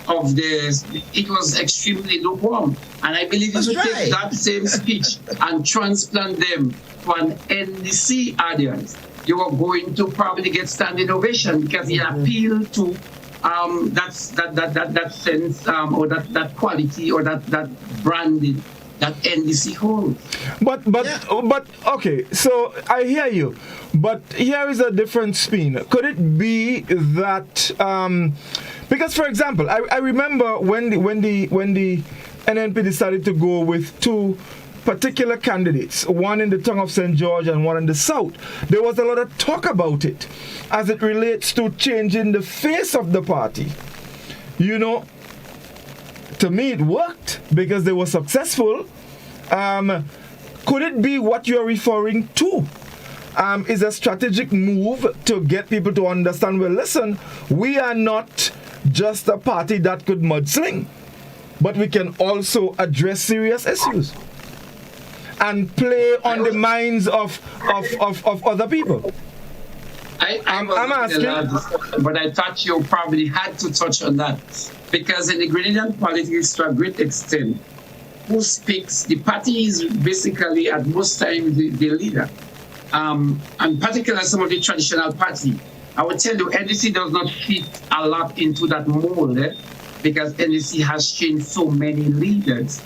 of this, it was extremely lukewarm. And I believe if you take that same speech and transplant them to an NDC audience, you are going to probably get standing ovation because it appealed to that sense or that quality or that branding that NDC holds. But okay, so I hear you, but here is a different spin. Could it be that because, for example, I remember when the NNP decided to go with two particular candidates, one in the tongue of St. George and one in the south, there was a lot of talk about it as it relates to changing the face of the party. You know, to me it worked because they were successful. Could it be what you're referring to? Is a strategic move to get people to understand, well, listen, we are not just a party that could mudsling, but we can also address serious issues and play on the minds of other people. I'm asking, but I thought you probably had to touch on that because in the Grenadian politics, to a great extent, who speaks, the party is basically at most times the leader, and particularly some of the traditional party. I would tell you, NDC does not fit a lot into that mold because NDC has changed so many leaders.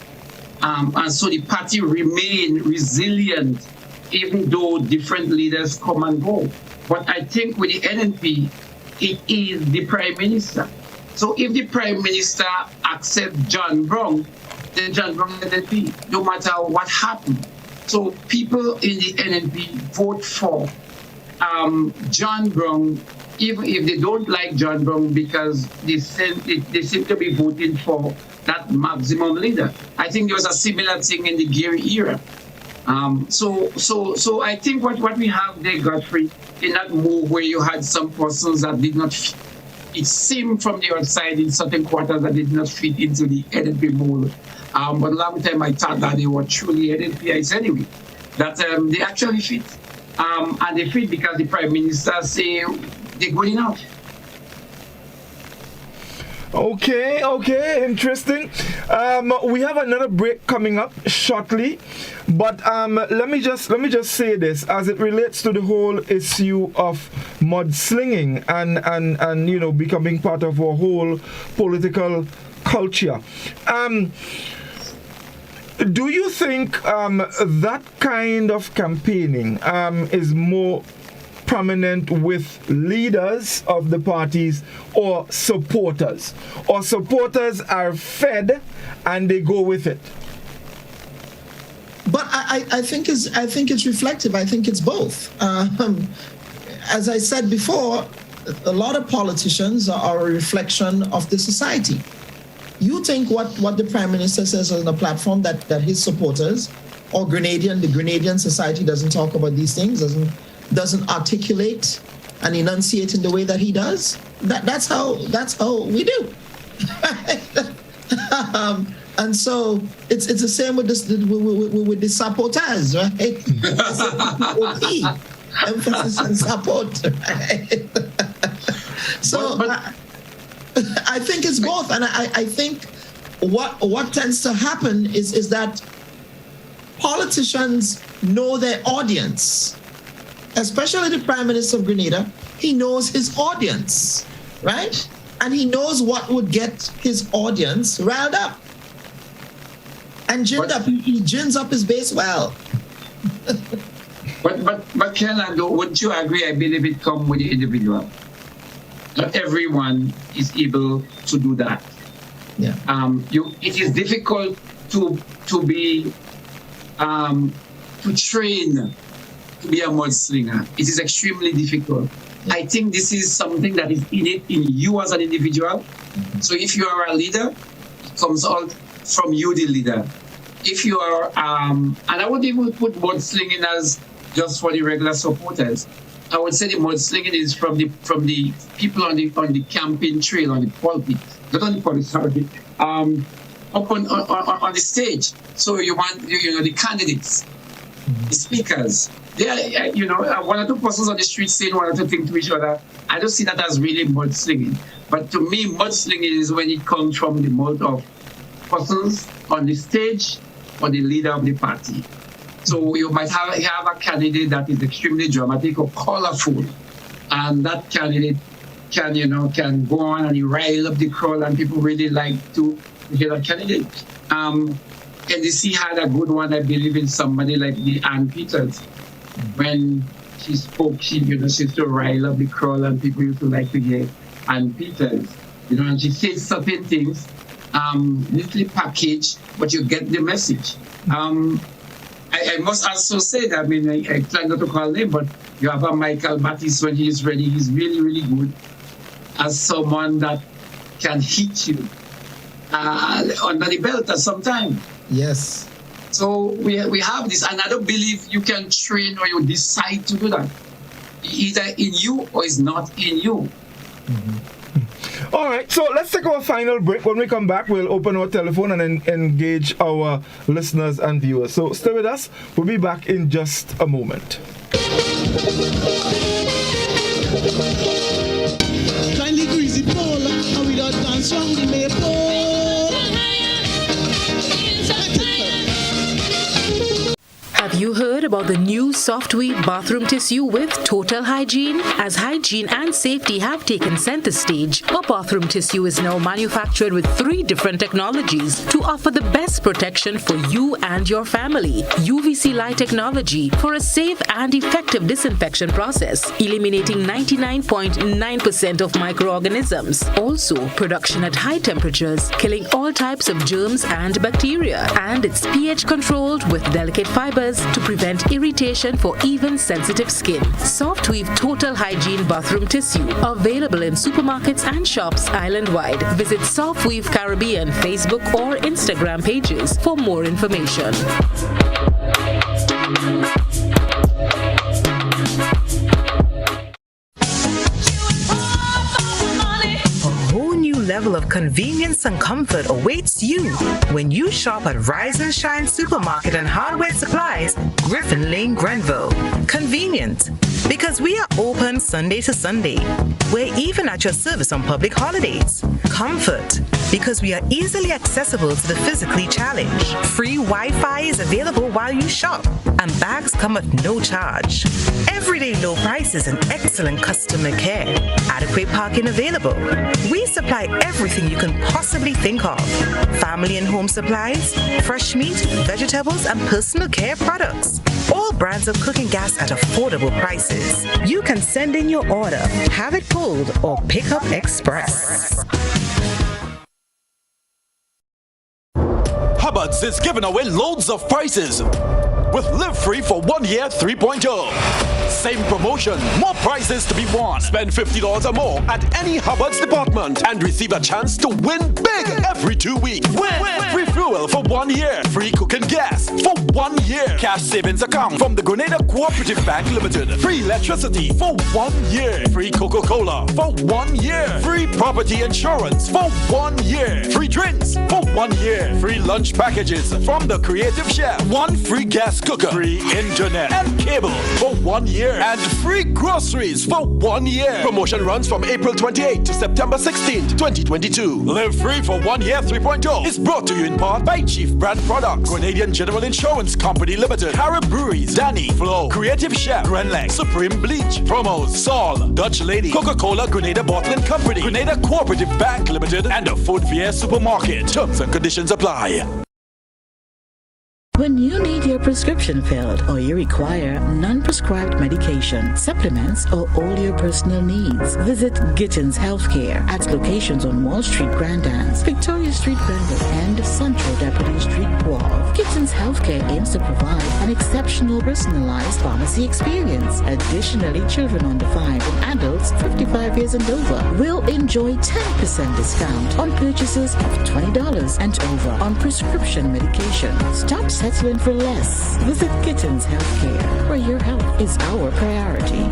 And so the party remain resilient even though different leaders come and go. But I think with the NNP, it is the Prime Minister. So if the Prime Minister accepts John Brown, then John Brown NNP, no matter what happens. So people in the NNP vote for John Brown, even if they don't like John Brown because they seem to be voting for that maximum leader. I think there was a similar thing in the Gary era. So I think what we have there, Godfrey, in that move where you had some persons that did not fit, it seemed from the outside in certain quarters that did not fit into the NNP mold. But a long time I thought that they were truly NNPites anyway, that they actually fit. And they fit because the Prime Minister say they're good enough. Okay, interesting. We have another break coming up shortly, but let me just say this as it relates to the whole issue of mudslinging and you know, becoming part of our whole political culture. Do you think that kind of campaigning is more prominent with leaders of the parties or supporters? Or supporters are fed and they go with it? But I think it's reflective. I think it's both. As I said before, a lot of politicians are a reflection of the society. You think what the Prime Minister says on the platform that his supporters or the Grenadian society doesn't talk about these things, doesn't articulate and enunciate in the way that he does? That's how we do. And so it's the same with the supporters, right? Emphasis on support, right? So I think it's both, and I think what tends to happen is that politicians know their audience, especially the Prime Minister of Grenada. He knows his audience, right? And he knows what would get his audience riled up and ginned up. He gins up his base well. But Kellon, wouldn't you agree? I believe it comes with the individual. Not everyone is able to do that. Yeah. It is difficult to train to be a mudslinger. It is extremely difficult. I think this is something that is innate in you as an individual. So if you are a leader, it comes out from you, the leader. If you are, and I would even put mudslinging as just for the regular supporters. I would say the mudslinging is from the people on the campaign trail, on the pulpit, not on the pulpit, sorry, on up on the stage. So you want, the candidates, the speakers. They are, one or two persons on the street saying one or two things to each other. I don't see that as really mudslinging. But to me, mudslinging is when it comes from the mouth of persons on the stage or the leader of the party. So you might have a candidate that is extremely dramatic or colorful, and that candidate can go on and rile up the crowd, and people really like to hear that candidate. NDC had a good one, I believe, in somebody like the Ann Peters. When she spoke, she used to rile up the crowd, and people used to like to hear Ann Peters. And she said certain things, neatly packaged, but you get the message. I must also say that, I try not to call him, but you have a Michael Mattis when he is ready. He's really, really good as someone that can hit you under the belt at some time. Yes. So we have this, and I don't believe you can train or you decide to do that. Either in you or it's not in you. All right, so let's take our final break. When we come back, we'll open our telephone and then engage our listeners and viewers. So stay with us. We'll be back in just a moment. Kindly greasy pole, and we don't dance from the maple. Have you heard about the new Softweave bathroom tissue with total hygiene? As hygiene and safety have taken center stage, our bathroom tissue is now manufactured with 3 different technologies to offer the best protection for you and your family. UVC light technology for a safe and effective disinfection process, eliminating 99.9% of microorganisms. Also, production at high temperatures, killing all types of germs and bacteria. And it's pH controlled with delicate fibers to prevent irritation for even sensitive skin. Softweave Total Hygiene Bathroom Tissue, available in supermarkets and shops island-wide. Visit Softweave Caribbean Facebook or Instagram pages for more information. Level of convenience and comfort awaits you when you shop at Rise and Shine Supermarket and Hardware Supplies, Griffin Lane, Grenville. Convenient, because we are open Sunday to Sunday. We're even at your service on public holidays. Comfort, because we are easily accessible to the physically challenged. Free Wi-Fi is available while you shop, and bags come at no charge. Everyday low prices and excellent customer care. Adequate parking available. We supply everything you can possibly think of. Family and home supplies, fresh meat, vegetables, and personal care products. All brands of cooking gas at affordable prices. You can send in your order, have it pulled, or pick up express. Hubbard's is giving away loads of prizes with Live Free for 1 year 3.0. Same promotion, more prizes to be won. Spend $50 or more at any Hubbard's department and receive a chance to win big every 2 weeks. Win! Free fuel for 1 year. Free cooking gas for 1 year. Cash savings account from the Grenada Cooperative Bank Limited. Free electricity for 1 year. Free Coca-Cola for 1 year. Free property insurance for 1 year. Free drinks for 1 year. Free lunch packages from the Creative Chef. 1 free gas cooker. Free internet and cable for 1 year. And free groceries for 1 year. Promotion runs from April 28 to September 16, 2022. Live Free for 1 year 3.0 is brought to you in part by Chief Brand Products, Grenadian General Insurance Company Limited, Carib Breweries, Danny, Flow, Creative Chef, Grenlex, Supreme Bleach, Promos, Sol, Dutch Lady, Coca-Cola Grenada Bottling Company, Grenada Cooperative Bank Limited, and the Food Fair Supermarket. Terms and conditions apply. When you need your prescription filled or you require non-prescribed medication, supplements, or all your personal needs, visit Gittins Healthcare at locations on Wall Street, Grandans, Victoria Street, Grenville, and Central Deputy Street, Wharf. Gittins Healthcare aims to provide an exceptional personalized pharmacy experience. Additionally, children under 5 and adults 55 years and over will enjoy 10% discount on purchases of $20 and over on prescription medication. Stop settling for less. Visit Gittins Healthcare, where your health is our priority.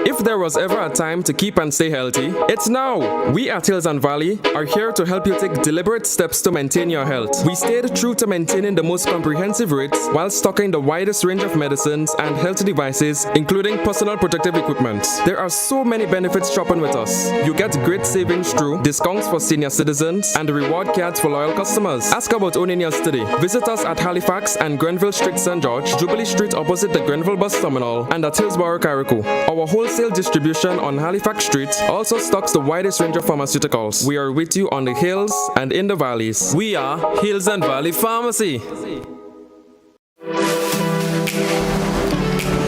If If there was ever a time to keep and stay healthy, it's now. We at Hills and Valley are here to help you take deliberate steps to maintain your health. We stayed true to maintaining the most comprehensive rates while stocking the widest range of medicines and health devices, including personal protective equipment. There are so many benefits shopping with us. You get great savings through discounts for senior citizens and reward cards for loyal customers. Ask about owning yours today. Visit us at Halifax and Grenville Street, St. George, Jubilee Street opposite the Grenville Bus Terminal, and at Hillsborough, Carrico. Our wholesale distribution on Halifax Street also stocks the widest range of pharmaceuticals. We are with you on the hills and in the valleys. We are Hills and Valley Pharmacy.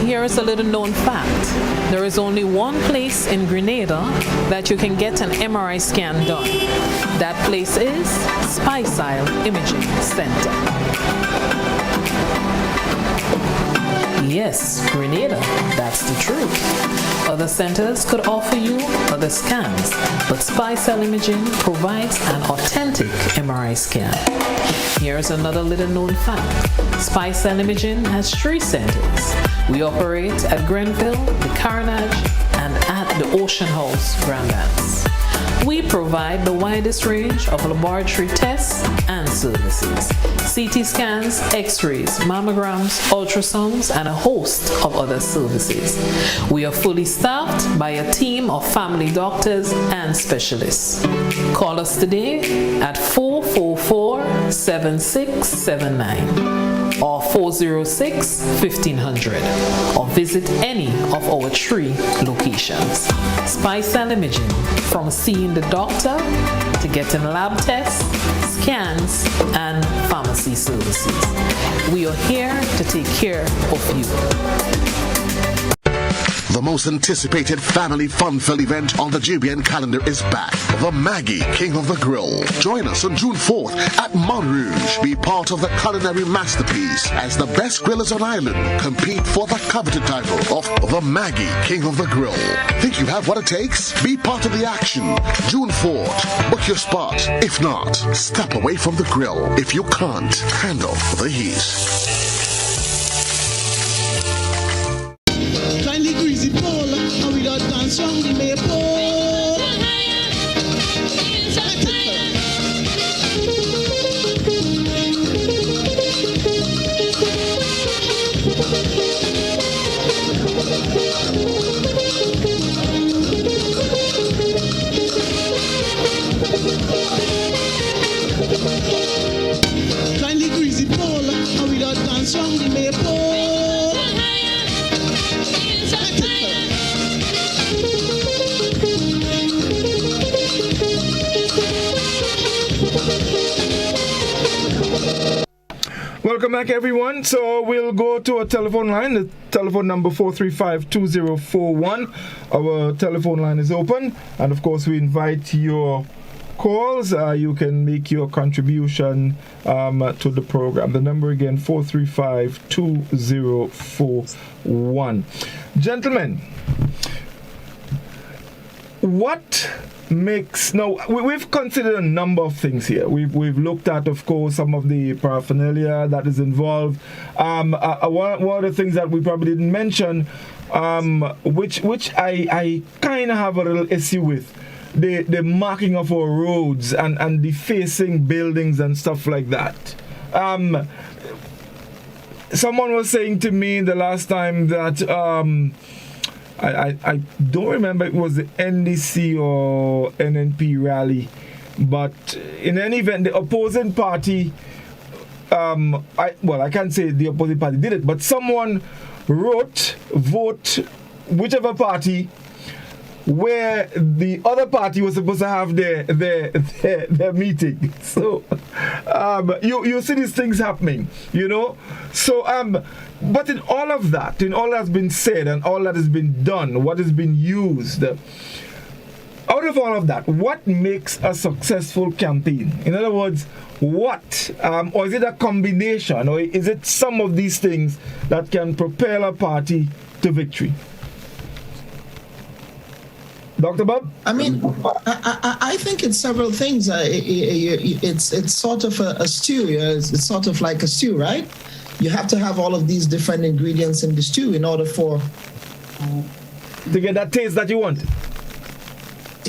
Here is a little known fact. There is only one place in Grenada that you can get an MRI scan done. That place is Spicile Imaging Center. Yes, Grenada, that's the truth. Other centers could offer you other scans, but Spicile Imaging provides an authentic MRI scan. Here's another little known fact. Spicile Imaging has 3 centers. We operate at Grenville, the Carnage, and at the Ocean House, Grandlands. We provide the widest range of laboratory tests and services. CT scans, x-rays, mammograms, ultrasounds, and a host of other services. We are fully staffed by a team of family doctors and specialists. Call us today at 444-7679. or 406-1500, or visit any of our 3 locations. Spicile Imaging, from seeing the doctor to getting lab tests, scans, and pharmacy services. We are here to take care of you. The most anticipated family fun-filled event on the GBN calendar is back. The Maggie King of the Grill. Join us on June 4th at Montrouge. Be part of the culinary masterpiece as the best grillers on island compete for the coveted title of the Maggie King of the Grill. Think you have what it takes? Be part of the action. June 4th. Book your spot. If not, step away from the grill if you can't handle the heat. Song the maple. Kindly greasy pole, and we don't dance on the maple. Welcome back, everyone. So we'll go to a telephone line. The telephone number 435-2041. Our telephone line is open, and of course we invite your calls. You can make your contribution to the program. The number again, 435-2041. Gentlemen, what makes, now we've considered a number of things here. We've looked at, of course, some of the paraphernalia that is involved. One of the things that we probably didn't mention, which I kind of have a little issue with, the marking of our roads and defacing buildings and stuff like that. Someone was saying to me the last time that I don't remember it was the NDC or NNP rally, but in any event, the opposing party, I can't say the opposing party did it, but someone vote whichever party where the other party was supposed to have their meeting. So you see these things happening, you know. So but in all of that, in all that's been said and all that has been done, what has been used, out of all of that, what makes a successful campaign? In other words, what, or is it a combination, or is it some of these things that can propel a party to victory? Dr. Bubb? I mean, I think it's several things. It's sort of a stew. It's sort of like a stew, right? You have to have all of these different ingredients in the stew in order for to get that taste that you want.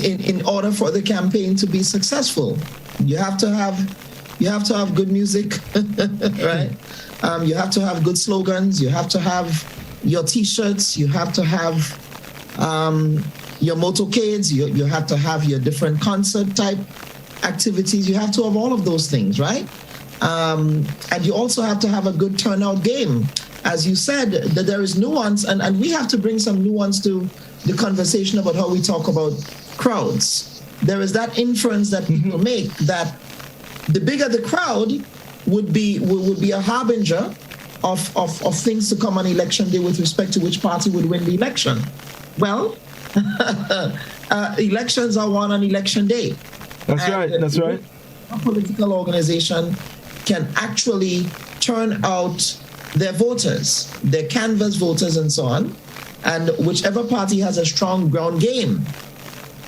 In order for the campaign to be successful, you have to have good music, right? You have to have good slogans. You have to have your T-shirts. You have to have your motorcades. You have to have your different concert type activities. You have to have all of those things, right? And you also have to have a good turnout game. As you said, that there is nuance, and we have to bring some nuance to the conversation about how we talk about crowds. There is that inference that people make that the bigger the crowd would be a harbinger of things to come on election day with respect to which party would win the election. Well, elections are won on election day. That's right. That's right. A political organization can actually turn out their voters, their canvas voters, and so on, and whichever party has a strong ground game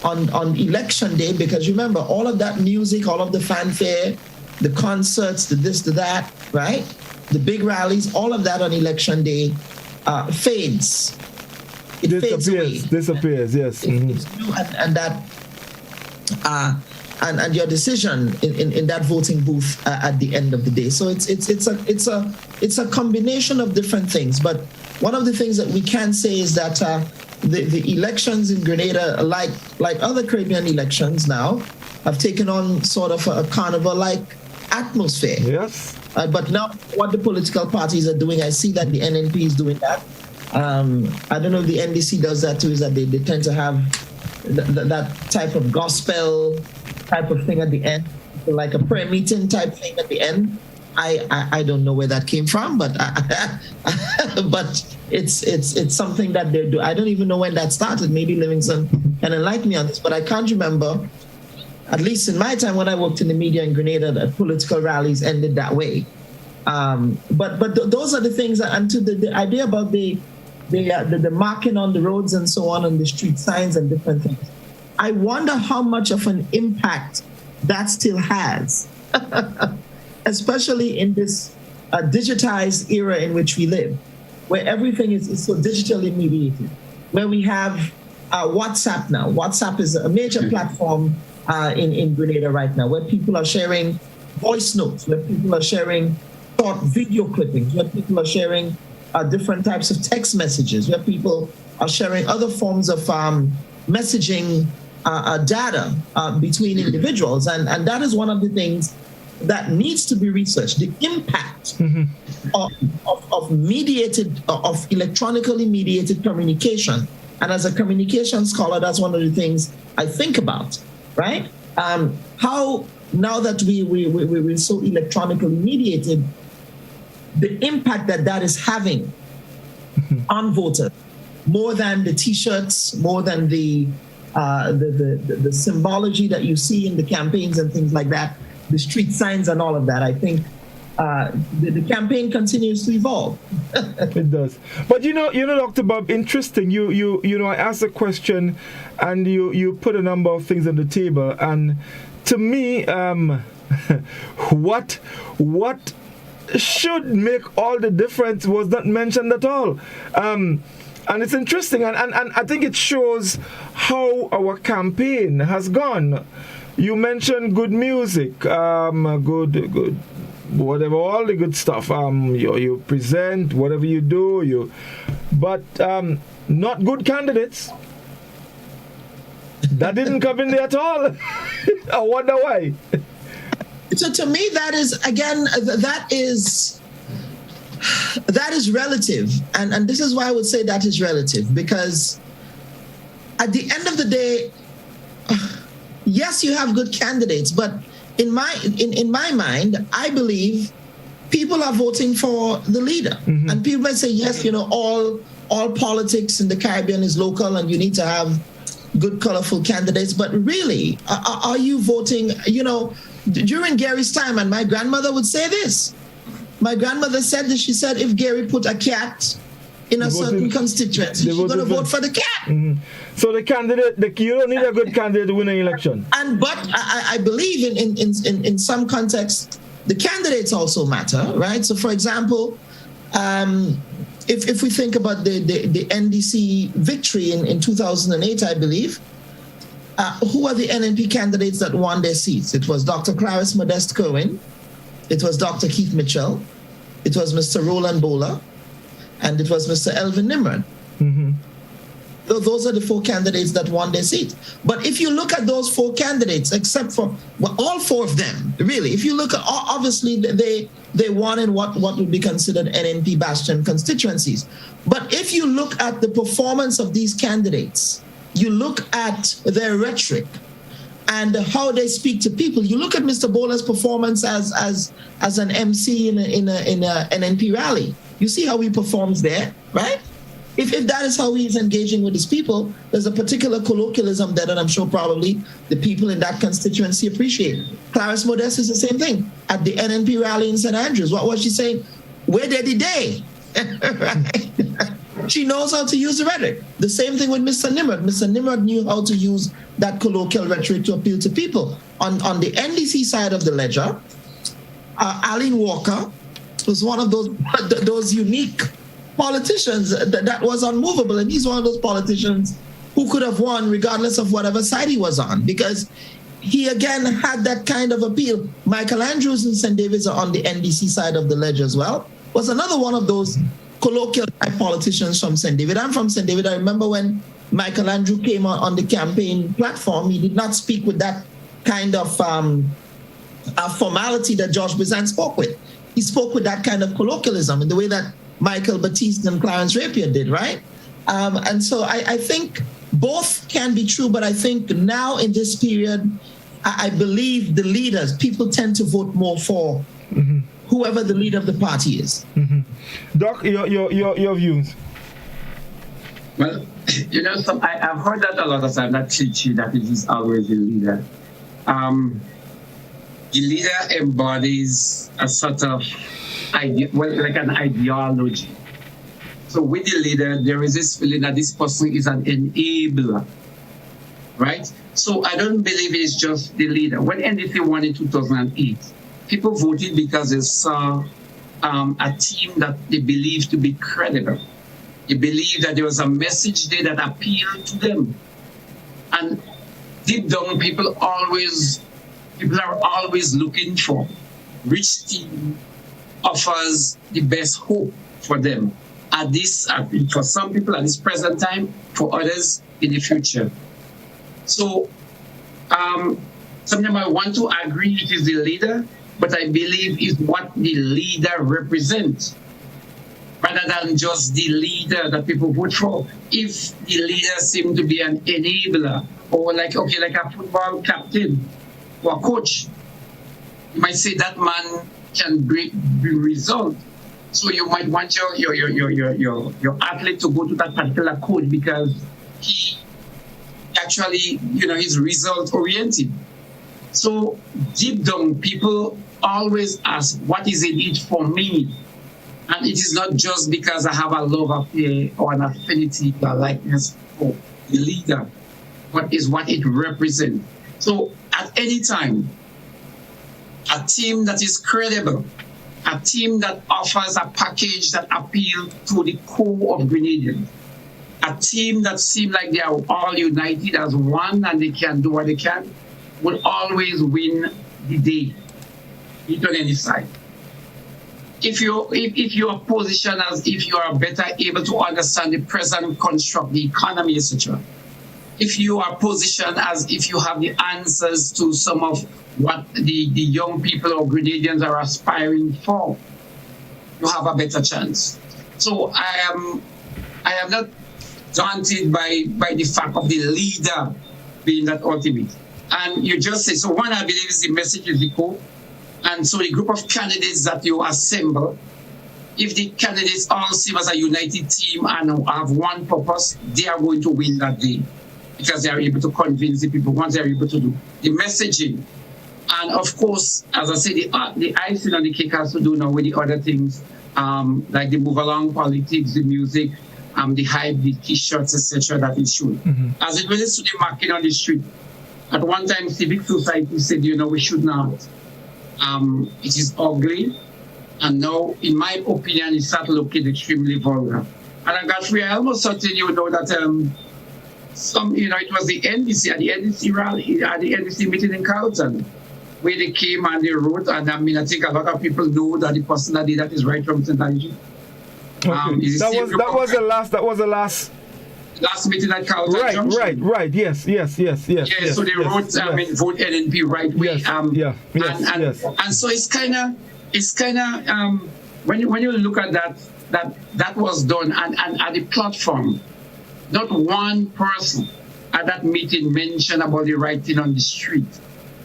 on election day, because remember, all of that music, all of the fanfare, the concerts, the this, the that, right? The big rallies, all of that on election day fades. It fades away. Disappears, yes. And that and your decision in that voting booth at the end of the day. So it's a combination of different things. But one of the things that we can say is that the elections in Grenada, like other Caribbean elections now, have taken on sort of a carnival-like atmosphere. Yes. But now what the political parties are doing, I see that the NNP is doing that. I don't know if the NDC does that too, is that they tend to have that type of gospel type of thing at the end, like a prayer meeting type thing at the end. I don't know where that came from, but but it's something that they do. I don't even know when that started. Maybe Livingston can enlighten me on this, but I can't remember, at least in my time when I worked in the media in Grenada, that political rallies ended that way. But those are the things, and to the idea about the marking on the roads and so on, and the street signs and different things. I wonder how much of an impact that still has, especially in this digitized era in which we live, where everything is so digitally mediated, where we have WhatsApp now. WhatsApp is a major platform in Grenada right now, where people are sharing voice notes, where people are sharing short video clippings, where people are sharing different types of text messages, where people are sharing other forms of messaging data between individuals. And that is one of the things that needs to be researched, the impact of mediated, of electronically mediated communication. And as a communication scholar, that's one of the things I think about, right? How, now that we're so electronically mediated, the impact that is having on voters, more than the T-shirts, more than the symbology that you see in the campaigns and things like that, the street signs and all of that. I think the campaign continues to evolve. It does. But you know, Dr. Bubb, interesting. You know, I asked a question, and you put a number of things on the table, and to me, what should make all the difference was not mentioned at all. And it's interesting, and I think it shows how our campaign has gone. You mentioned good music, good whatever, all the good stuff. You present, whatever you do, but not good candidates. That didn't come in there at all. I wonder why. So to me, that is, again, that is relative. And this is why I would say that is relative, because at the end of the day, yes, you have good candidates, but in my mind, I believe people are voting for the leader. Mm-hmm. And people might say, yes, all politics in the Caribbean is local and you need to have good, colorful candidates. But really, are you voting, during Gary's time, and my grandmother would say this. My grandmother said that, she said, if Gary put a cat in a certain constituency, she's going to vote for the cat. Mm-hmm. So the candidate, you don't need a good candidate to win an election. But I believe in some contexts, the candidates also matter, right? So for example, if we think about the NDC victory in 2008, I believe, who are the NNP candidates that won their seats? It was Dr. Clarice Modeste Kerwin, it was Dr. Keith Mitchell, it was Mr. Roland Bowler, and it was Mr. Elvin Nimrod. Mm-hmm. Those are the 4 candidates that won their seats. But if you look at those 4 candidates, except for all 4 of them, really, if you look at, obviously they won in what would be considered NNP bastion constituencies. But if you look at the performance of these candidates, you look at their rhetoric and how they speak to people. You look at Mr. Bowler's performance as an MC in a NNP rally. You see how he performs there, right? If that is how he's engaging with his people, there's a particular colloquialism there that I'm sure probably the people in that constituency appreciate. Clarice Modeste is the same thing. At the NNP rally in St. Andrews, what was she saying? Where did the day? Right? She knows how to use the rhetoric. The same thing with Mr. Nimrod. Mr. Nimrod knew how to use that colloquial rhetoric to appeal to people. On the NDC side of the ledger, Aline Walker was one of those unique politicians that was unmovable, and he's one of those politicians who could have won regardless of whatever side he was on, because he again had that kind of appeal. Michael Andrews and St. David's are on the NDC side of the ledger as well. Was another one of those colloquial type politicians from St. David. I'm from St. David. I remember when Michael Andrew came on the campaign platform, he did not speak with that kind of formality that George Bizan spoke with. He spoke with that kind of colloquialism in the way that Michael Batiste and Clarence Rapier did, right? And so I think both can be true, but I think now in this period, I believe the leaders, people tend to vote more for whoever the leader of the party is. Mm-hmm. Doc, your views? Well, I've heard that a lot of times, that cliché that it is always the leader. The leader embodies a sort of like an ideology. So with the leader, there is this feeling that this person is an enabler, right? So I don't believe it's just the leader. When NDC won in 2008, people voted because they saw a team that they believed to be credible. They believed that there was a message there that appealed to them. And deep down, people are always looking for which team offers the best hope for them for some people at this present time, for others in the future. So sometimes I want to agree it is the leader, but I believe it's what the leader represents, rather than just the leader that people vote for. If the leader seems to be an enabler, or like a football captain or a coach, you might say that man can bring result. So you might want your athlete to go to that particular coach because he actually, he's result oriented. So deep down, people always ask, what is in it for me? And it is not just because I have a love affair or an affinity or likeness for the leader, but is what it represents. So at any time, a team that is credible, a team that offers a package that appeals to the core of Grenadians, a team that seems like they are all united as one and they can do what they can, will always win the day, not on any side. If you are positioned as if you are better able to understand the present construct, the economy, etc., if you are positioned as if you have the answers to some of what the young people or Grenadians are aspiring for, you have a better chance. So I am not daunted by the fact of the leader being that ultimate. And you just say, so one, I believe is the message is the core. And so the group of candidates that you assemble, if the candidates all seem as a united team and have one purpose, they are going to win that day, because they are able to convince the people once they are able to do the messaging. And of course, as I said, the icing on the cake has to do now with the other things, like the move along politics, the music, the hype, the t-shirts, etc. that it should. Mm-hmm. As it relates to the marking on the street, at one time, civic society said, we should not. It is ugly. And now, in my opinion, it started looking extremely vulgar. And Godfrey, I almost certain you know that it was the NDC at the NDC rally, at the NDC meeting in Carlton, where they came and they wrote, and I mean, I think a lot of people know that the person that did that is right from St. Angie. That was the last meeting at Carlton Junction. Right. Yes. So they wrote, vote NNP right way. And so it's kind of when you look at that was done, and at the platform, not one person at that meeting mentioned about the writing on the street,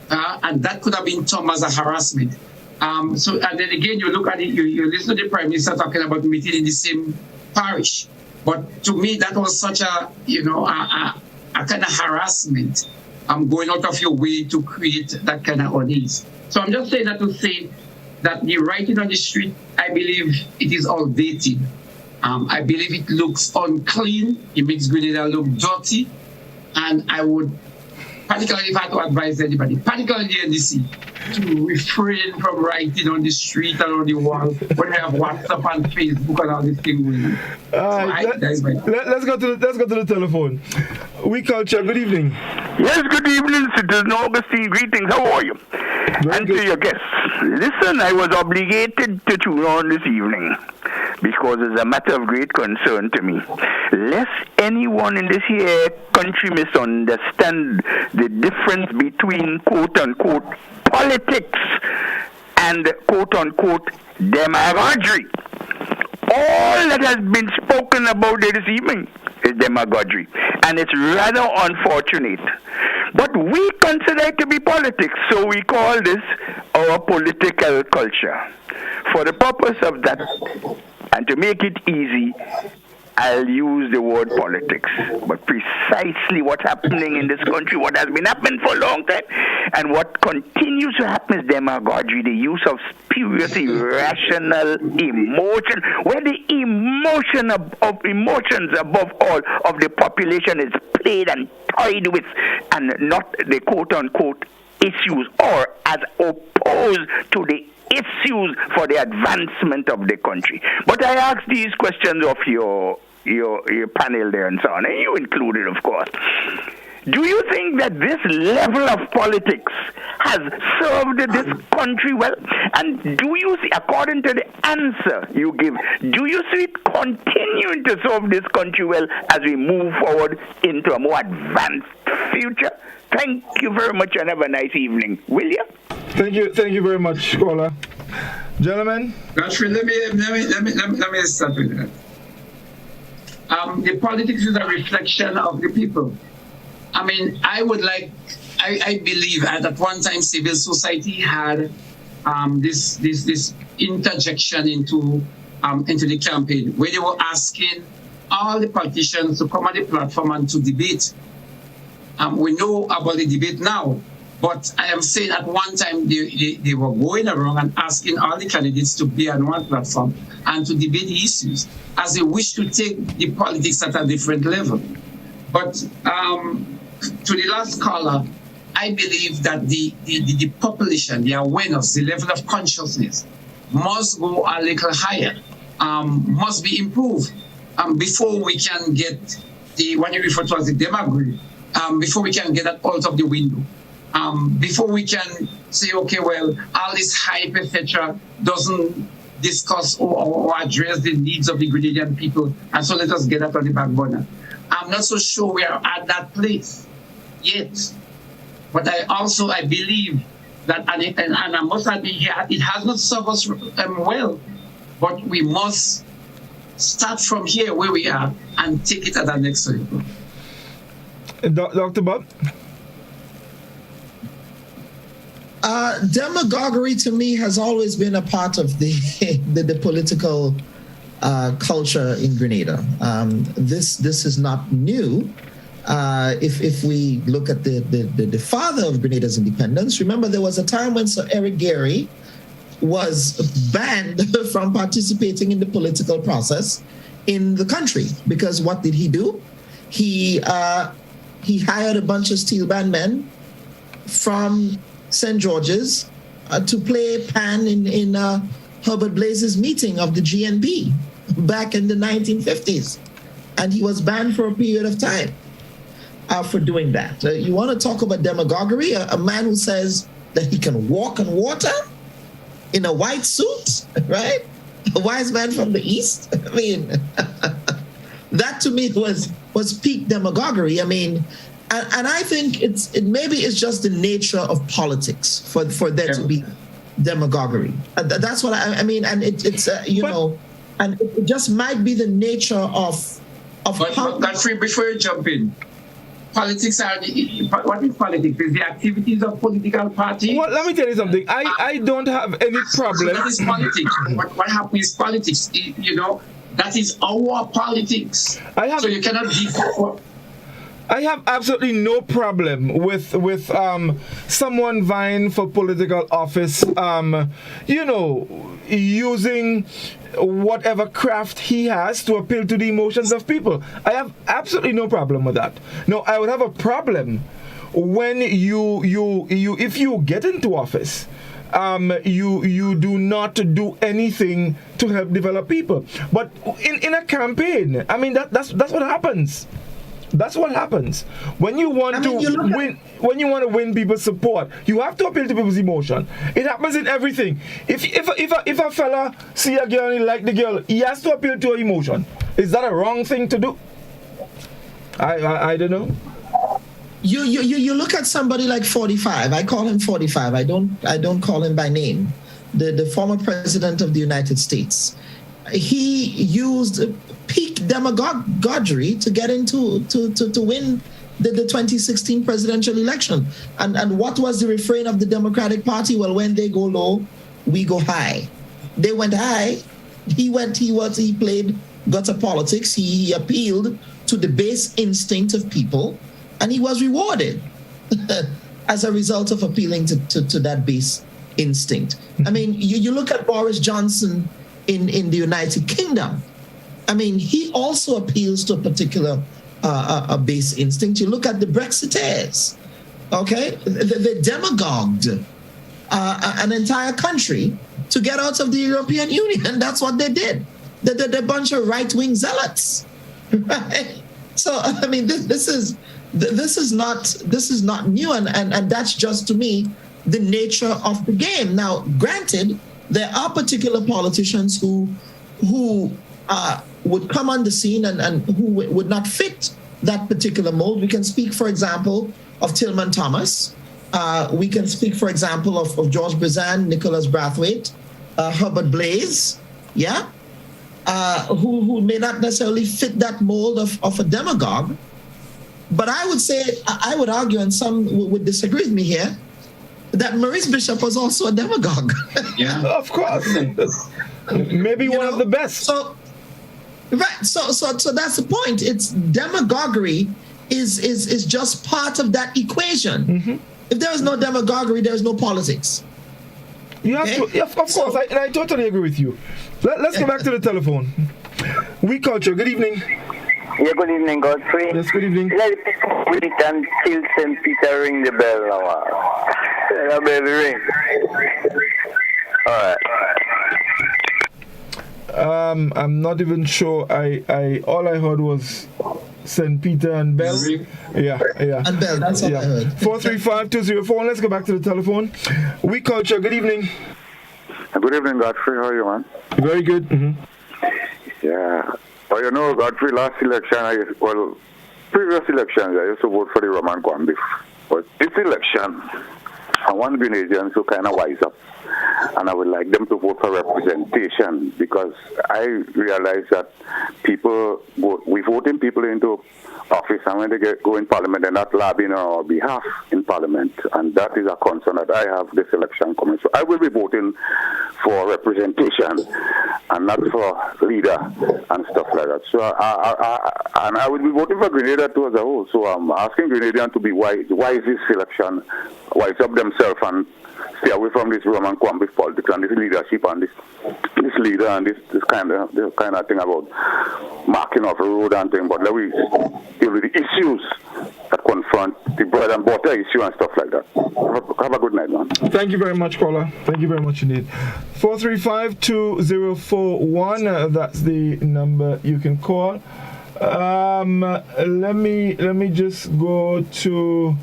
and that could have been termed as a harassment. And then again, you look at it, you listen to the Prime Minister talking about meeting in the same parish. But to me, that was such a kind of harassment. Going out of your way to create that kind of unease. So I'm just saying that to say that the writing on the street, I believe it is outdated. I believe it looks unclean. It makes Grenada look dirty. And I would, particularly if I had to advise anybody, particularly the NDC, to refrain from writing on the street and on the wall when we have WhatsApp and Facebook and all this thing going on. Let's go to the telephone. We Culture, good evening. Yes, good evening, Citizen Augustine. Greetings. How are you? And to your guests. Listen, I was obligated to tune on this evening because it's a matter of great concern to me. Lest anyone in this here country misunderstand the difference between quote-unquote politics and quote-unquote demagoguery. All that has been spoken about this evening is demagoguery, and it's rather unfortunate. But we consider it to be politics, so we call this our political culture. For the purpose of that, and to make it easy, I'll use the word politics. But precisely what's happening in this country, what has been happening for a long time, and what continues to happen is demagoguery, the use of spurious, irrational emotion, where the emotion of emotions above all of the population is played and toyed with, and not the quote-unquote issues, or as opposed to the issues for the advancement of the country. But I ask these questions of your panel there and so on, and you included, of course. Do you think that this level of politics has served this country well? And do you see, according to the answer you give, do you see it continuing to serve this country well as we move forward into a more advanced future? Thank you very much and have a nice evening. Will you? Thank you very much, caller. Gentlemen? Godfrey, let me start with that. The politics is a reflection of the people. I mean, I believe at one time civil society had this interjection into the campaign where they were asking all the politicians to come on the platform and to debate. We know about the debate now, but I am saying at one time they were going around and asking all the candidates to be on one platform and to debate the issues as they wish to take the politics at a different level. But to the last caller, I believe that the population, the awareness, the level of consciousness must go a little higher, must be improved before we can get what you refer to as the demagoguery, before we can get that out of the window. Before we can say, okay, well, all this hype, etc., doesn't discuss or address the needs of the Grenadian people, and so let us get that on the back burner. I'm not so sure we are at that place yet, but I believe that, and I must admit here, it has not served us well, but we must start from here where we are and take it at the next level. Dr. Bubb? Demagoguery to me has always been a part of the political culture in Grenada. This is not new. If we look at the father of Grenada's independence, remember there was a time when Sir Eric Gairy was banned from participating in the political process in the country because what did he do? He hired a bunch of steel band men from St. George's to play pan in Herbert Blaze's meeting of the GNP back in the 1950s. And he was banned for a period of time for doing that. You want to talk about demagoguery? A man who says that he can walk on water in a white suit, right? A wise man from the East. I mean, that to me was peak demagoguery. I mean, and I think maybe it's just the nature of politics for there to be demagoguery. That's what I mean, and it's and it just might be the nature of. But Godfrey, before you jump in, politics what is politics? Is the activities of political parties? Well, let me tell you something. I don't have any problem. That is politics. What happens is politics. That is our politics. So you cannot default. I have absolutely no problem with someone vying for political office, using whatever craft he has to appeal to the emotions of people. I have absolutely no problem with that. No, I would have a problem when you if you get into office, you do not do anything to help develop people. But in a campaign, I mean that's what happens. That's what happens when you want to win. When you want to win people's support, you have to appeal to people's emotion. It happens in everything. If a fella see a girl and he like the girl, he has to appeal to her emotion. Is that a wrong thing to do? I don't know. You look at somebody like 45. I call him 45. I don't call him by name. The former president of the United States. He used peak demagoguery to get into to win the 2016 presidential election. And what was the refrain of the Democratic Party? Well, when they go low, we go high. They went high. He played gutter politics. He appealed to the base instinct of people, and he was rewarded as a result of appealing to that base instinct. I mean, you look at Boris Johnson in the United Kingdom. I mean, he also appeals to a particular a base instinct. You look at the Brexiteers, okay? They demagogued an entire country to get out of the European Union. That's what they did. They're a bunch of right-wing zealots, right? So I mean, this is not new, and that's just, to me, the nature of the game. Now, granted, there are particular politicians who would come on the scene and who would not fit that particular mold. We can speak, for example, of Tillman Thomas. We can speak, for example, of George Brizan, Nicholas Brathwaite, Herbert Blaze, who may not necessarily fit that mold of a demagogue. But I would argue, and some would disagree with me here, that Maurice Bishop was also a demagogue. Yeah, of course. Maybe one of the best. So that's the point. It's demagoguery is just part of that equation. Mm-hmm. If there is no demagoguery, there is no politics. You have to, of course, I totally agree with you. Let's go back to the telephone. We Culture, good evening. Yeah, good evening, Godfrey. Yes, good evening. Let people wait until St. Peter ring the bell now. The bell ring. All right. I'm not even sure. I all I heard was St. Peter and Bell. Yeah. And Bell, that's all I heard. 435-204. Let's go back to the telephone. We Culture, good evening. Good evening, Godfrey. How are you, man? Very good. Mm-hmm. Yeah. Well, you know, Godfrey, last election, previous elections, I used to vote for the Roman Kwambi. But this election, I want Grenadians to kind of wise up. And I would like them to vote for representation, because I realize that we voting people into office, and when they go in Parliament, they're not lobbying on our behalf in Parliament. And that is a concern that I have this election coming. So I will be voting for representation and not for leader and stuff like that. So I will be voting for Grenada too as a whole. So I'm asking Grenadians to be wise this election, wise up themselves and stay away from this Roman Kwambis politics and this leadership and this leader and this kind of thing about marking off a road and thing. But let we deal with the issues that confront the bread and butter issue and stuff like that. Have a good night, man. Thank you very much, caller. Thank you very much indeed. 435-2041. That's the number you can call. Let me just go to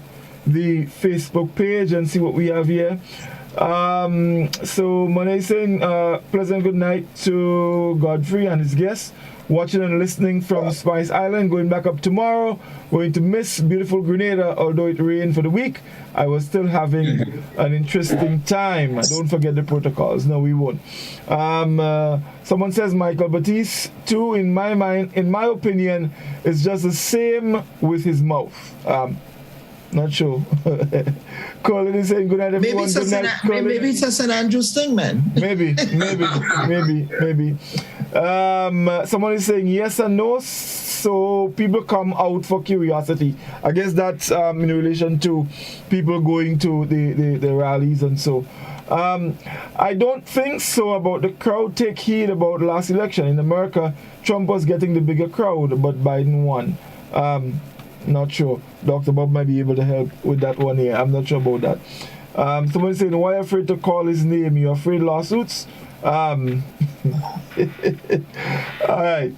the Facebook page and see what we have here. So Monet saying pleasant good night to Godfrey and his guests, watching and listening from Spice Island, going back up tomorrow. Going to miss beautiful Grenada, although it rained for the week. I was still having an interesting time. Don't forget the protocols. No, we won't. Someone says Michael Batiste too, in my mind, in my opinion, is just the same with his mouth. Not sure. Colin is saying good night, everyone. Good night, Colin. Maybe it's a St. Andrew's thing, man. Maybe. Someone is saying yes and no, so people come out for curiosity. I guess that's in relation to people going to the rallies and so. I don't think so about the crowd take heed about last election. In America, Trump was getting the bigger crowd, but Biden won. Not sure. Dr. Bubb might be able to help with that one here. I'm not sure about that. Someone is saying, why are you afraid to call his name? You're afraid lawsuits? All right.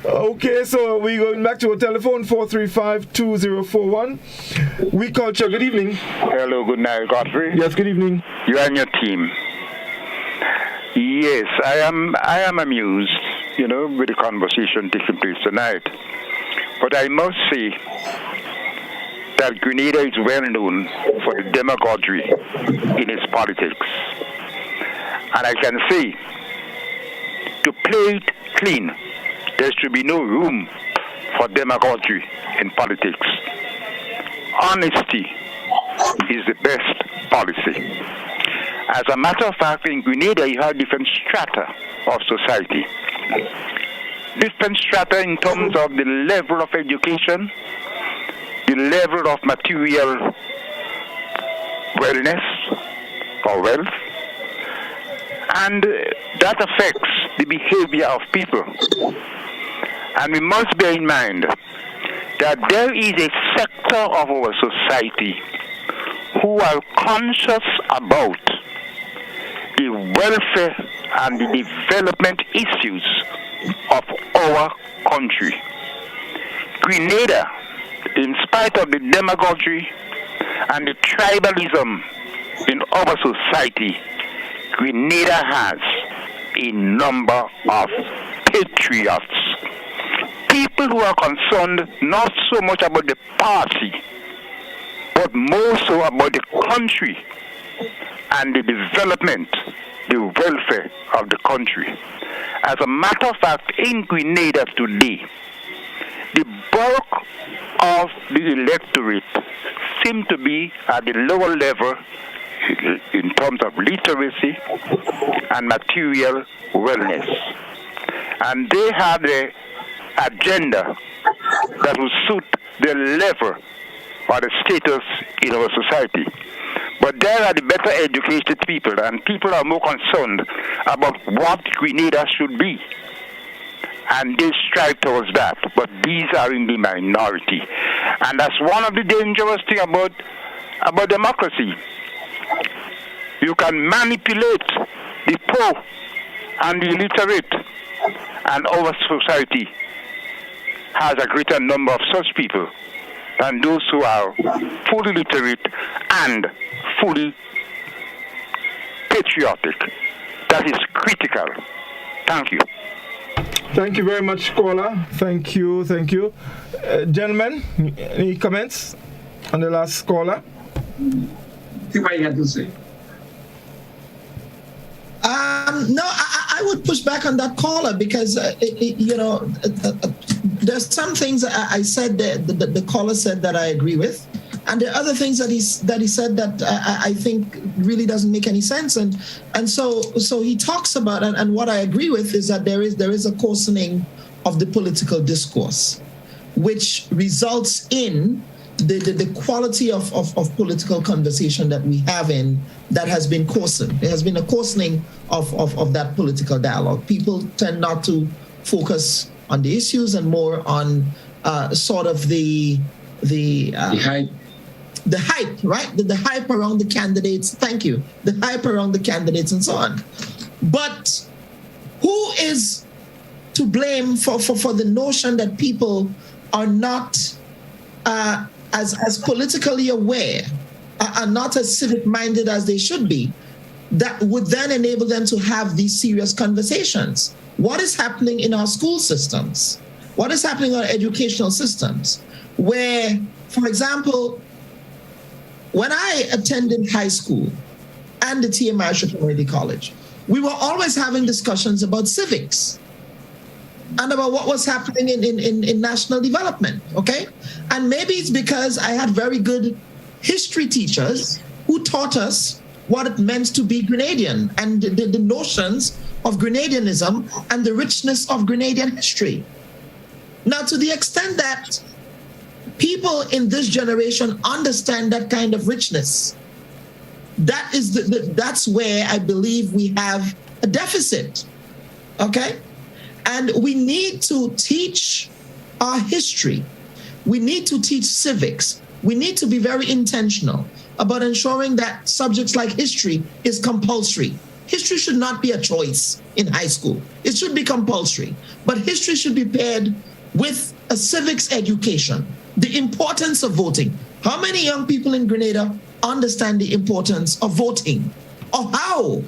Okay, so we're going back to our telephone, 435-2041. We Culture, good evening. Hello, good night, Godfrey. Yes, good evening. You and your team. Yes, I am amused, with the conversation taking place tonight. But I must say that Grenada is well known for the demagoguery in its politics. And I can say, to play it clean, there should be no room for demagoguery in politics. Honesty is the best policy. As a matter of fact, in Grenada, you have different strata of society. Different strata in terms of the level of education, the level of material wellness or wealth, and that affects the behavior of people. And we must bear in mind that there is a sector of our society who are conscious about the welfare and the development issues of our country. Grenada, in spite of the demagoguery and the tribalism in our society, Grenada has a number of patriots. People who are concerned not so much about the party, but more so about the country and the development, the welfare of the country. As a matter of fact, in Grenada today, the bulk of the electorate seem to be at the lower level in terms of literacy and material wellness. And they have the agenda that will suit the level or the status in our society. But there are the better educated people, and people are more concerned about what Grenada should be. And they strive towards that, but these are in the minority. And that's one of the dangerous things about democracy. You can manipulate the poor and the illiterate, and our society has a greater number of such people than those who are fully literate and fully patriotic. That is critical. Thank you. Thank you very much, caller. Thank you. Gentlemen, any comments on the last caller? See what you had to say. No, I would push back on that caller because, there's some things I said that the caller said that I agree with. And there are other things that he said that I think really doesn't make any sense. And so he talks about, and what I agree with is that there is a coarsening of the political discourse, which results in the quality of political conversation that we have that has been coarsened. There has been a coarsening of that political dialogue. People tend not to focus on the issues and more on sort of the hype. The hype, right? The hype around the candidates. Thank you. The hype around the candidates and so on. But who is to blame for the notion that people are not as politically aware, are not as civic-minded as they should be, that would then enable them to have these serious conversations? What is happening in our school systems? What is happening in our educational systems? Where, for example, when I attended high school and the TMI Community College, we were always having discussions about civics and about what was happening in national development, okay? And maybe it's because I had very good history teachers who taught us what it meant to be Grenadian and the notions of Grenadianism and the richness of Grenadian history. Now, to the extent that people in this generation understand that kind of richness, that's where I believe we have a deficit, okay? And we need to teach our history. We need to teach civics. We need to be very intentional about ensuring that subjects like history is compulsory. History should not be a choice in high school. It should be compulsory. But history should be paired with a civics education, the importance of voting. How many young people in Grenada understand the importance of voting, or how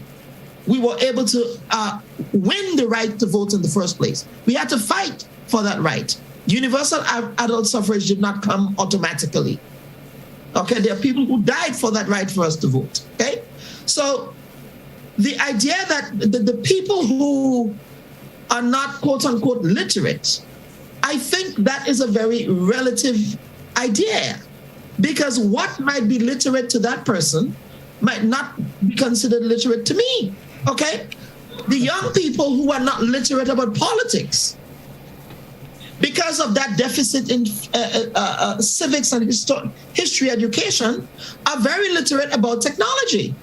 we were able to win the right to vote in the first place? We had to fight for that right. Universal adult suffrage did not come automatically. Okay, there are people who died for that right for us to vote. Okay, so the idea that the people who are not quote unquote literate, I think that is a very relative idea, because what might be literate to that person might not be considered literate to me. Okay, the young people who are not literate about politics, because of that deficit in civics and history education, are very literate about technology.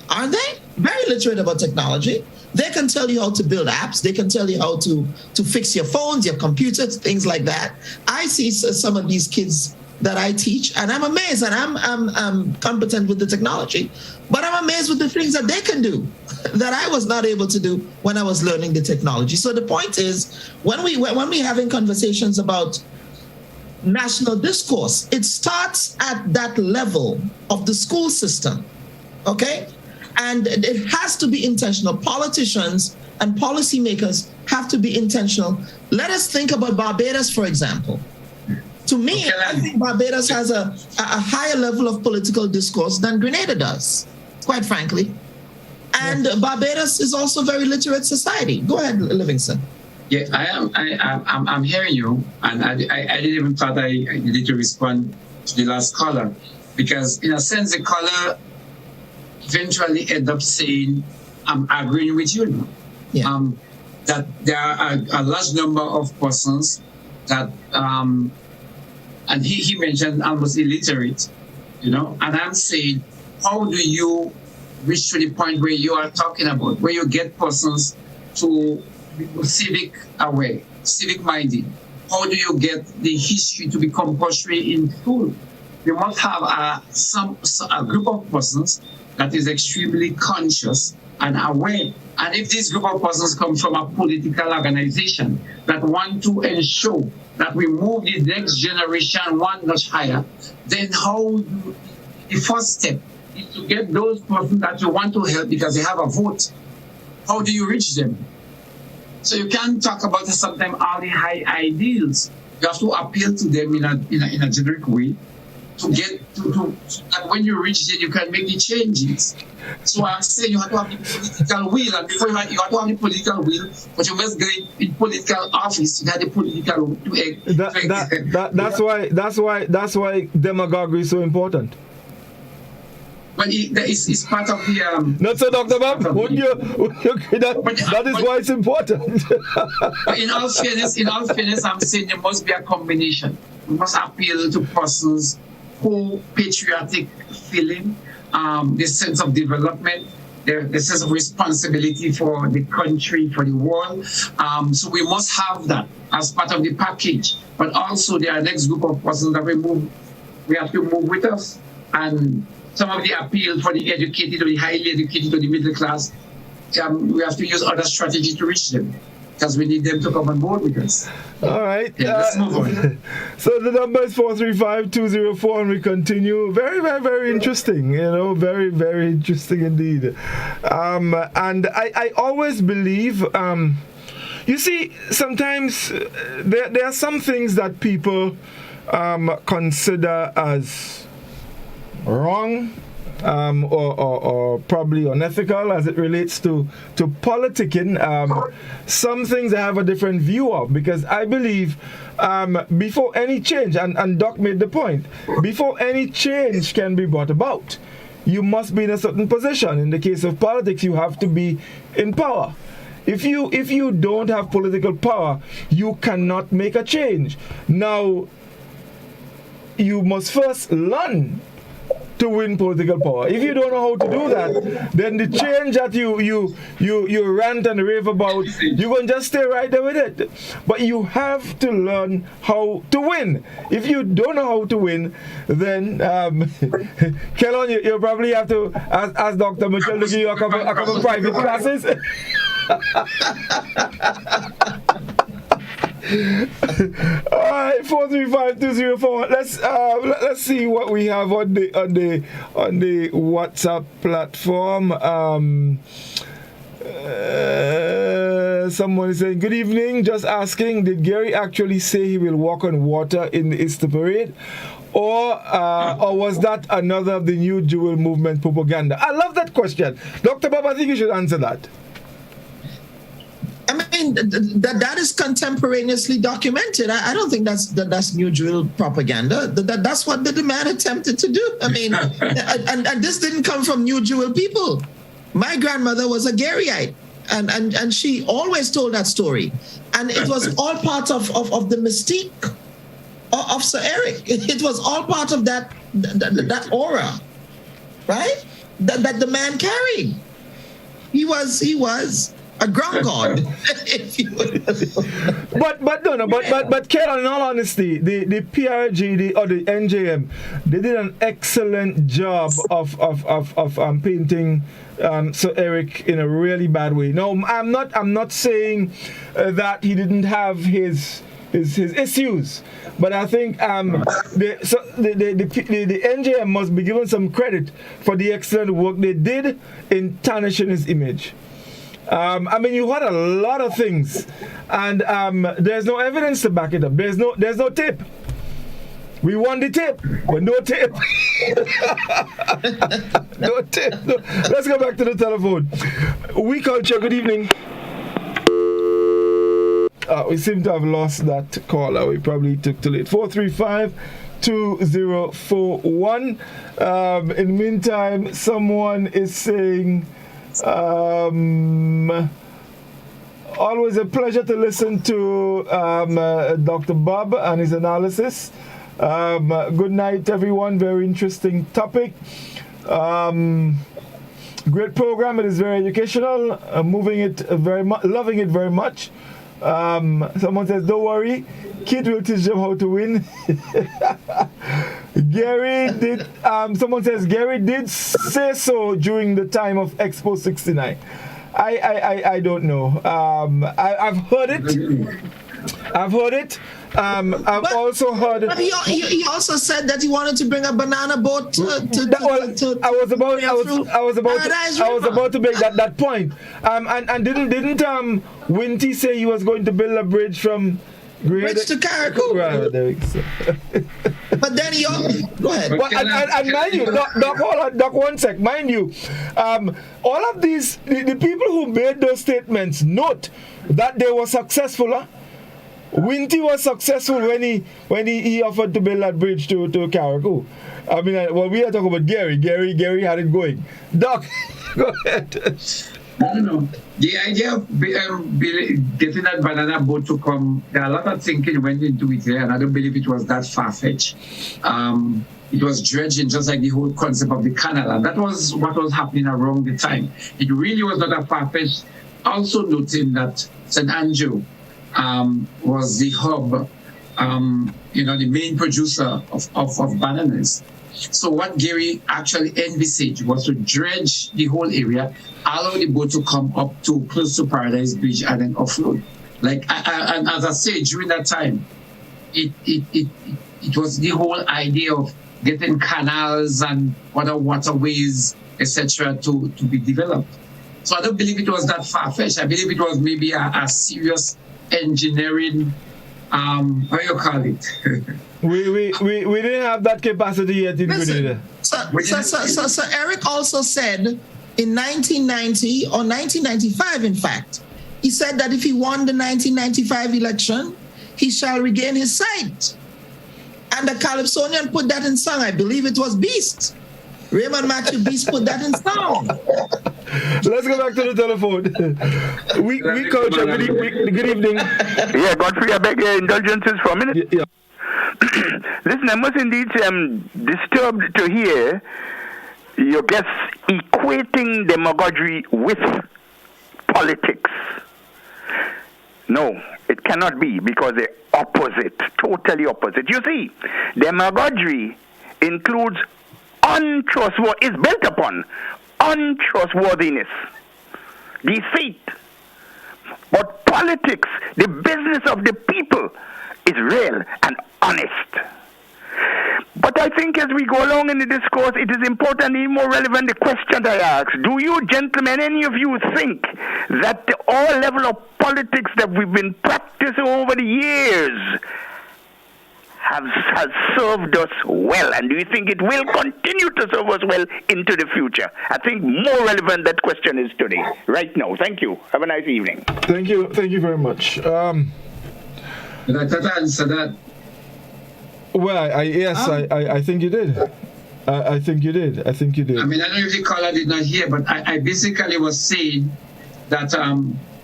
Aren't they? Very literate about technology. They can tell you how to build apps. They can tell you how to fix your phones, your computers, things like that. I see some of these kids that I teach, and I'm amazed, and I'm competent with the technology, but I'm amazed with the things that they can do that I was not able to do when I was learning the technology. So the point is, when we're having conversations about national discourse, it starts at that level of the school system, okay? And it has to be intentional. Politicians and policymakers have to be intentional. Let us think about Barbados, for example. To me, I think Barbados has a higher level of political discourse than Grenada does, quite frankly. And Barbados is also a very literate society. Go ahead, Livingston. Yeah, I'm hearing you, and I didn't even thought I needed to respond to the last caller, because in a sense, the caller eventually end up saying, I'm agreeing with you now. Yeah. That there are a large number of persons that, and he mentioned almost illiterate, and I'm saying, how do you reach to the point where you are talking about, where you get persons to be civic aware, civic minded? How do you get the history to be compulsory in school? You must have a group of persons that is extremely conscious and aware. And if this group of persons come from a political organization that want to ensure that we move the next generation one notch higher, then the first step is to get those persons that you want to help because they have a vote. How do you reach them? So you can't talk about sometimes all the high ideals. You have to appeal to them in a generic way to get to that when you reach them, you can make the changes. So I'm saying you have to have the political will, and before you have to have the political will, but you must get in political office. You have the political will. That's why demagoguery is so important. Well, it's part of the. Not so, Dr. Bubb. That is why it's important. But in all fairness, I'm saying there must be a combination. we must appeal to persons who patriotic feeling, this sense of development, the sense of responsibility for the country, for the world. So we must have that as part of the package. But also there are next group of persons that we have to move with us. And some of the appeal for the educated or the highly educated or the middle class, we have to use other strategies to reach them, because we need them to come on board with us. All right. Let's move on. So the number is 435-204, and we continue. Very, very, very interesting. Very, very interesting indeed. And I always believe, you see, sometimes there are some things that people consider as wrong, or probably unethical as it relates to politicking. Some things I have a different view of, because I believe before any change, and Doc made the point, before any change can be brought about, you must be in a certain position. In the case of politics, you have to be in power. If you don't have political power, you cannot make a change. Now, you must first learn to win political power. If you don't know how to do that, then the change that you rant and rave about, you're going to just stay right there with it. But you have to learn how to win. If you don't know how to win, then Kellon, you probably have to ask Dr. Mitchell to give you a couple private classes. All right, 435-204. Let's see what we have on the WhatsApp platform. Someone is saying, good evening, just asking, did Gary actually say he will walk on water in the Easter parade? Or was that another of the New Jewel movement propaganda? I love that question. Dr. Bubb, I think you should answer that. I mean, that is contemporaneously documented. I don't think that's New Jewel propaganda. That's what the man attempted to do. I mean, and this didn't come from New Jewel people. My grandmother was a Garyite, and she always told that story. And it was all part of the mystique of Sir Eric. It was all part of that aura, right? That the man carried. He was a ground god, if you would. But Kellon, in all honesty, the PRG or the NJM, they did an excellent job of painting Sir Eric in a really bad way. No, I'm not saying that he didn't have his issues, but I think the NJM must be given some credit for the excellent work they did in tarnishing his image. I mean, you had a lot of things, and there's no evidence to back it up. There's no tape. We won the tape, but no tape. No tape. No. Let's go back to the telephone. We Culture, good evening. We seem to have lost that caller. We probably took too late. 435-2041. In the meantime, someone is saying, always a pleasure to listen to Dr. Bubb and his analysis. Good night, everyone. Very interesting topic. Great program. It is very educational. Loving it very much. Someone says, don't worry, Kid will teach them how to win. Gary did. Someone says Gary did say so during the time of Expo 69. I don't know. I've heard it. I've also heard. But he also said that he wanted to bring a banana boat I was about to make that point. And didn't Winty say he was going to build a bridge from Bridge to Carriacou? But then he also, go ahead. And mind you, Doc, one sec. Mind you, all of these the people who made those statements note that they were successful. Winty was successful when he offered to build that bridge to Carriacou. I mean, we are talking about Gary. Gary had it going. Doc, go ahead. No. The idea of getting that banana boat to come, there are a lot of thinking went into it here, and I don't believe it was that far-fetched. It was dredging, just like the whole concept of the canal, and that was what was happening around the time. It really was not a far-fetched. Also noting that St. Andrew was the hub, the main producer of bananas. So what Gary actually envisaged was to dredge the whole area, allow the boat to come up to close to Paradise Beach and then offload. And as I said, during that time, it was the whole idea of getting canals and other waterways, etc., to be developed. So I don't believe it was that far-fetched. I believe it was maybe a serious engineering, how you call it? we didn't have that capacity yet in Grenada. So Eric also said in 1990 or 1995, in fact, he said that if he won the 1995 election, he shall regain his sight. And the Calypsonian put that in song. I believe it was Beast. Raymond Matthew Beast put that in song. Let's go back to the telephone. we culture. Good evening. Yeah, Godfrey, I beg your indulgences for a minute. Yeah. Listen, I must indeed say I'm disturbed to hear your guests equating demagoguery with politics. No, it cannot be, because they're opposite, totally opposite. You see, demagoguery includes is built upon untrustworthiness, deceit. But politics, the business of the people, is real and honest. But I think as we go along in the discourse, it is important, even more relevant, the question I ask. Do you gentlemen, any of you, think that the all level of politics that we've been practicing over the years has served us well? And do you think it will continue to serve us well into the future? I think more relevant that question is today, right now. Thank you. Have a nice evening. Thank you very much. Did I try to answer that? Well, I think you did. I think you did. I mean, I don't know if the caller did not hear, but I basically was saying that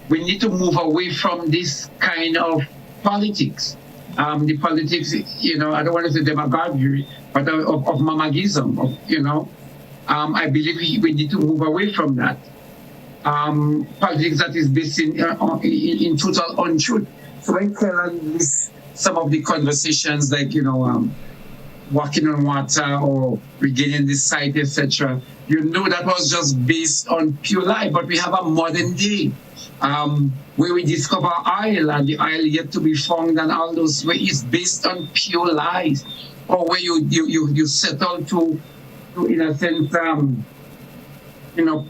we need to move away from this kind of politics. The politics, I don't want to say demagoguery, but of mamagism, I believe we need to move away from that. Politics that is based in total untruth. So when Kellon lists some of the conversations like, walking on water or regaining the sight, etc., that was just based on pure lie. But we have a modern day where we discover oil, and the oil yet to be found, and all those, where it's based on pure lies, or where you settle to in a sense,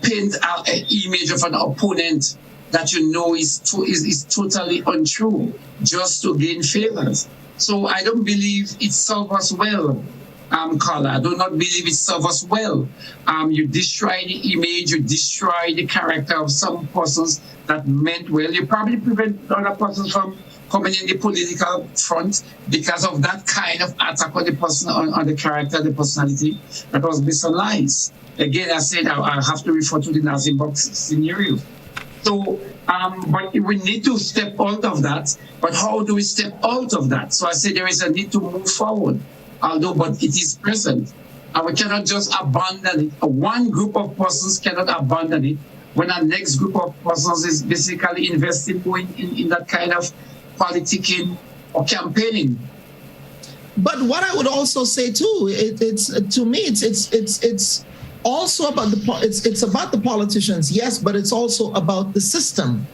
paint out an image of an opponent that is totally untrue, just to gain favors. So I don't believe it serves us well, caller. I do not believe it serves us well. You destroy the image, you destroy the character of some persons that meant well. You probably prevent other persons from coming in the political front because of that kind of attack on the person, on the character, the personality that was based on lies. Again, I said I have to refer to the Nazi box scenario. So, but we need to step out of that. But how do we step out of that? So I say there is a need to move forward, but it is present. And we cannot just abandon it. One group of persons cannot abandon it when our next group of persons is basically investing in that kind of politicking or campaigning. But what I would also say too, it's also about it's about the politicians, yes, but it's also about the system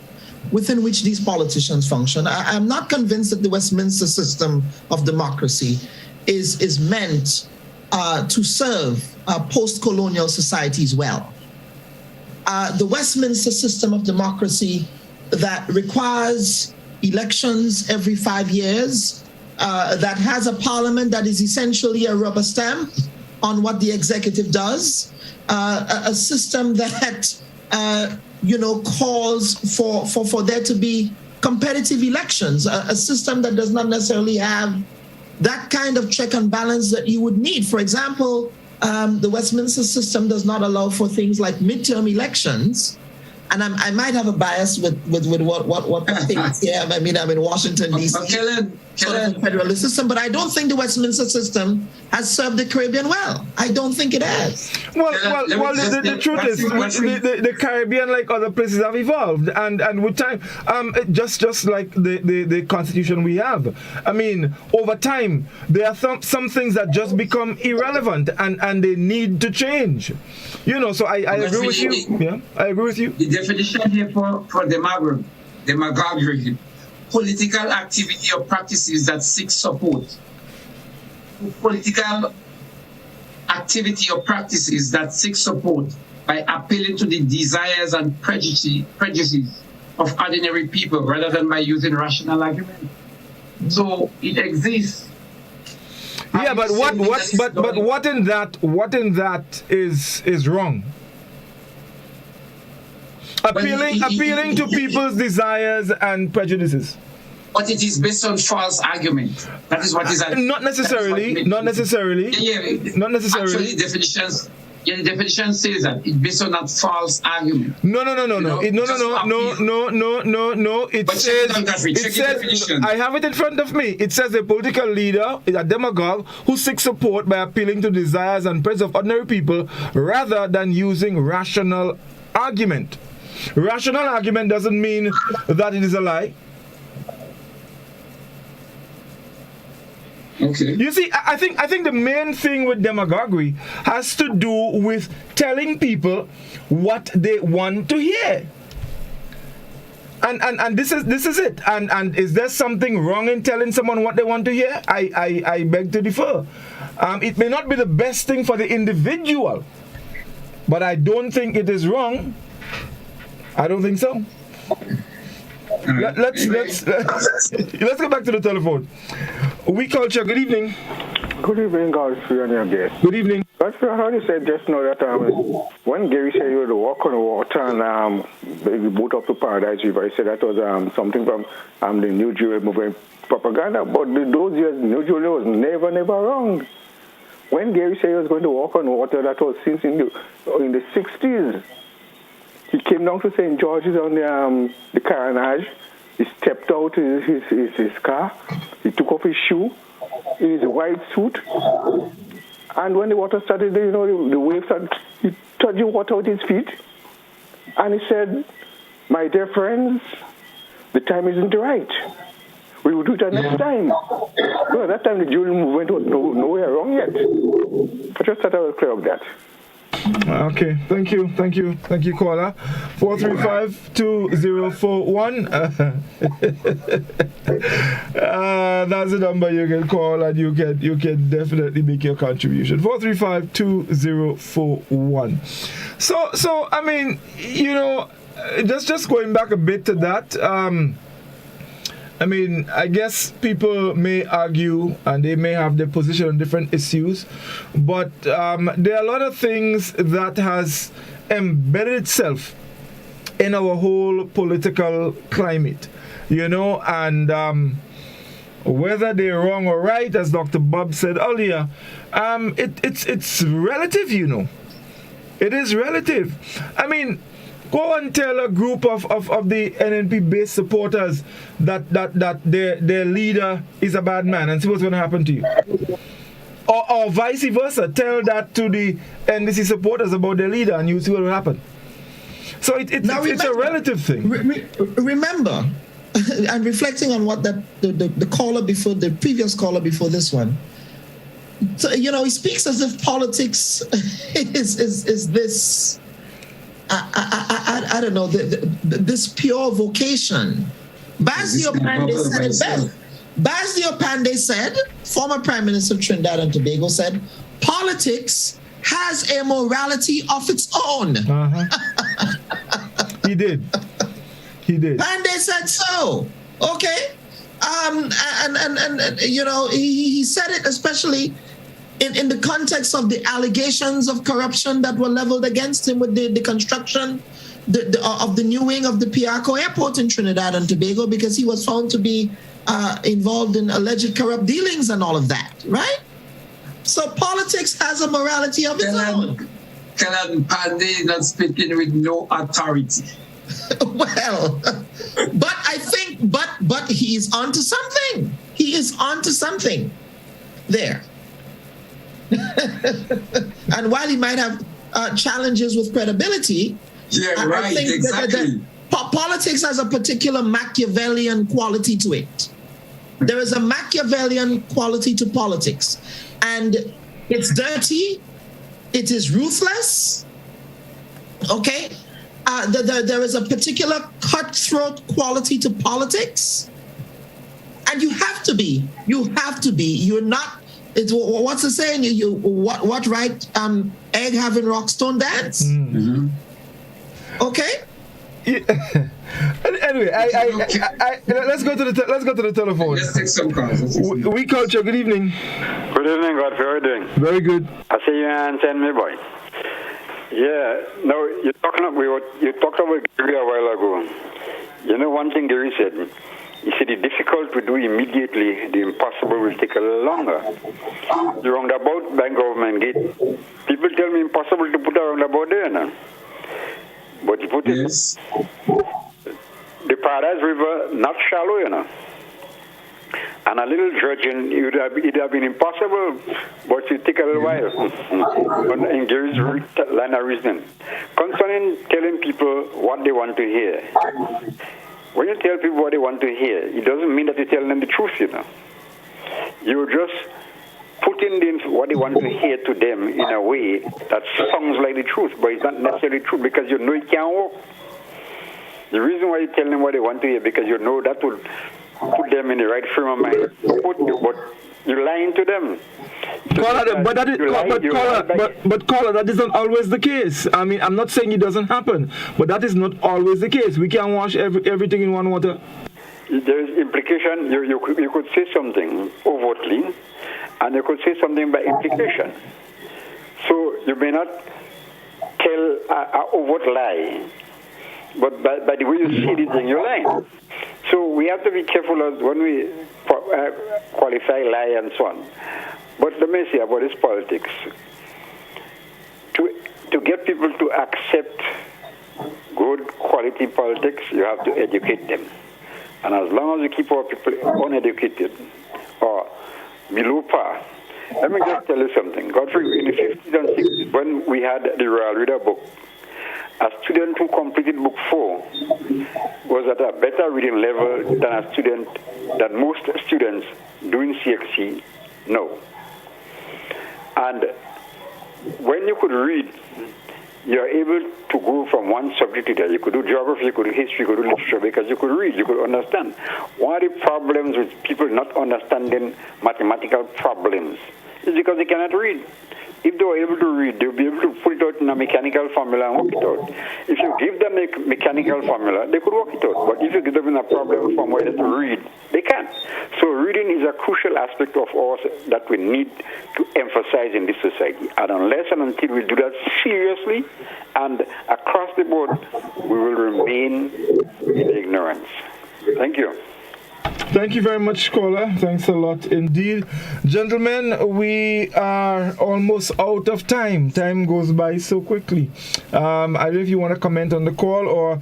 within which these politicians function. I'm not convinced that the Westminster system of democracy is meant to serve post-colonial societies well. The Westminster system of democracy that requires elections every 5 years, that has a parliament that is essentially a rubber stamp on what the executive does, a system that calls for there to be competitive elections, a system that does not necessarily have that kind of check and balance that you would need. For example, the Westminster system does not allow for things like midterm elections and I might have a bias with what I think. Yeah, I mean, I'm in Washington, D.C. Sort of a federalist system, but I don't think the Westminster system has served the Caribbean well. I don't think it has. Well, the truth is, the Caribbean, like other places, have evolved, and with time, just like the Constitution we have. I mean, over time, there are some things that just become irrelevant, and they need to change. You know, so I agree with you. Yeah, I agree with you. The definition here for demagoguery, political activity or practices that seek support. Political activity or practices that seek support by appealing to the desires and prejudices of ordinary people rather than by using rational argument. So it exists. Yeah, but what in that is wrong? Appealing to people's desires and prejudices. But it is based on false argument. That is what is. Not necessarily. Not necessarily. Yeah, not necessarily. Actually, definitions. Yeah, the definition says that it's based on that false argument. No. It says. I have it in front of me. It says a political leader is a demagogue who seeks support by appealing to desires and prejudices of ordinary people rather than using rational argument. Rational argument doesn't mean that it is a lie. Okay. You see, I think the main thing with demagoguery has to do with telling people what they want to hear. And this is it. And is there something wrong in telling someone what they want to hear? I beg to differ. It may not be the best thing for the individual, but I don't think it is wrong. I don't think so. Let's go back to the telephone. We culture. Good evening. Good evening, Godfrey, and your guest. Good evening. Godfrey, I heard you said just now that when Gary said you were to walk on the water and the boat up to Paradise River, he said that was something from the New Jewel movement propaganda. But those years, New Jewel was never wrong. When Gary said he was going to walk on water, that was since in the 60s. He came down to St. George's on the Carnage. He stepped out his car. He took off his shoe in his white suit. And when the water started, the waves started, he touched the water with his feet. And he said, "My dear friends, the time isn't right. We will do it next time." Well, at that time, the Jewel movement was nowhere wrong yet. I just thought I was clear of that. Okay, thank you, caller. 435-2041. That's the number you can call, and you can definitely make your contribution. 435-2041. So I mean, just going back a bit to that. I mean, I guess people may argue and they may have their position on different issues, but there are a lot of things that has embedded itself in our whole political climate, and whether they're wrong or right, as Dr. Bubb said earlier, it's relative, It is relative. I mean, go and tell a group of the NNP-based supporters that their leader is a bad man and see what's going to happen to you. Or vice versa. Tell that to the NDC supporters about their leader and you see what will happen. So it's a relative thing. Remember, and reflecting on what the caller before, the previous caller before this one, so, he speaks as if politics is this... I don't know, this pure vocation. Bazio Pandey said it best. Bazio Pandey said, former Prime Minister of Trinidad and Tobago said, politics has a morality of its own. He did. Pandey said so. Okay. He said it especially in the context of the allegations of corruption that were leveled against him with the construction of the new wing of the Piarco Airport in Trinidad and Tobago, because he was found to be involved in alleged corrupt dealings and all of that, right? So politics has a morality of its own. Kellon Pandey is not speaking with no authority. Well, but I think, but he is onto something. He is onto something there. And while he might have challenges with credibility, I think exactly. that politics has a particular Machiavellian quality to it. There is a Machiavellian quality to politics, and it's dirty. It is ruthless. Okay. There is a particular cutthroat quality to politics, and you have to be. You're not. It's what's the saying? What right? Egg having rock stone dance. Mm-hmm. Okay. Yeah. Anyway, let's go to the telephone. Let's take some calls. We culture. Good evening. Good evening, Godfrey. How are you doing? Very good. I see you and send me, boy. Yeah. No, you talked about Gary a while ago. You know, one thing Gary said. He said the difficult we do immediately, the impossible will take a little longer. The roundabout by government gate. People tell me impossible to put a roundabout there now. But you put it, the Paradise River not shallow, you know. And a little dredging, it would have been impossible, but it take a little while. In Gary's line of reasoning. Concerning telling people what they want to hear. When you tell people what they want to hear, it doesn't mean that you're telling them the truth, you know. You're just putting what they want to hear to them in a way that sounds like the truth, but it's not necessarily true because you know it can't work. The reason why you tell them what they want to hear because you know that will put them in the right frame of mind. But you're lying to them. Caller, that is not always the case. I mean, I'm not saying it doesn't happen, but that is not always the case. We can't wash everything in one water. There is implication. You could say something overtly, and you could say something by implication. So you may not tell an overt lie, but by the way you see the thing, you're lying. So we have to be careful when we qualify lie and so on. But let me say about this politics. To get people to accept good quality politics, you have to educate them. And as long as you keep our people uneducated or below par, let me just tell you something. Godfrey, in the 50s and 60s, when we had the Royal Reader book, a student who completed book 4 was at a better reading level than most students doing CXC now. And when you could read, you're able to go from one subject to the other. You could do geography, you could do history, you could do literature, because you could read, you could understand. One of the problems with people not understanding mathematical problems is because they cannot read. If they were able to read, they'll be able to put it out in a mechanical formula and work it out. If you give them a mechanical formula, they could work it out. But if you give them a problem from where they have to read, they can't. So reading is a crucial aspect of ours that we need to emphasize in this society. And unless and until we do that seriously and across the board, we will remain in ignorance. Thank you. Thank you very much, caller. Thanks a lot indeed. Gentlemen, we are almost out of time. Time goes by so quickly. I don't know if you want to comment on the call or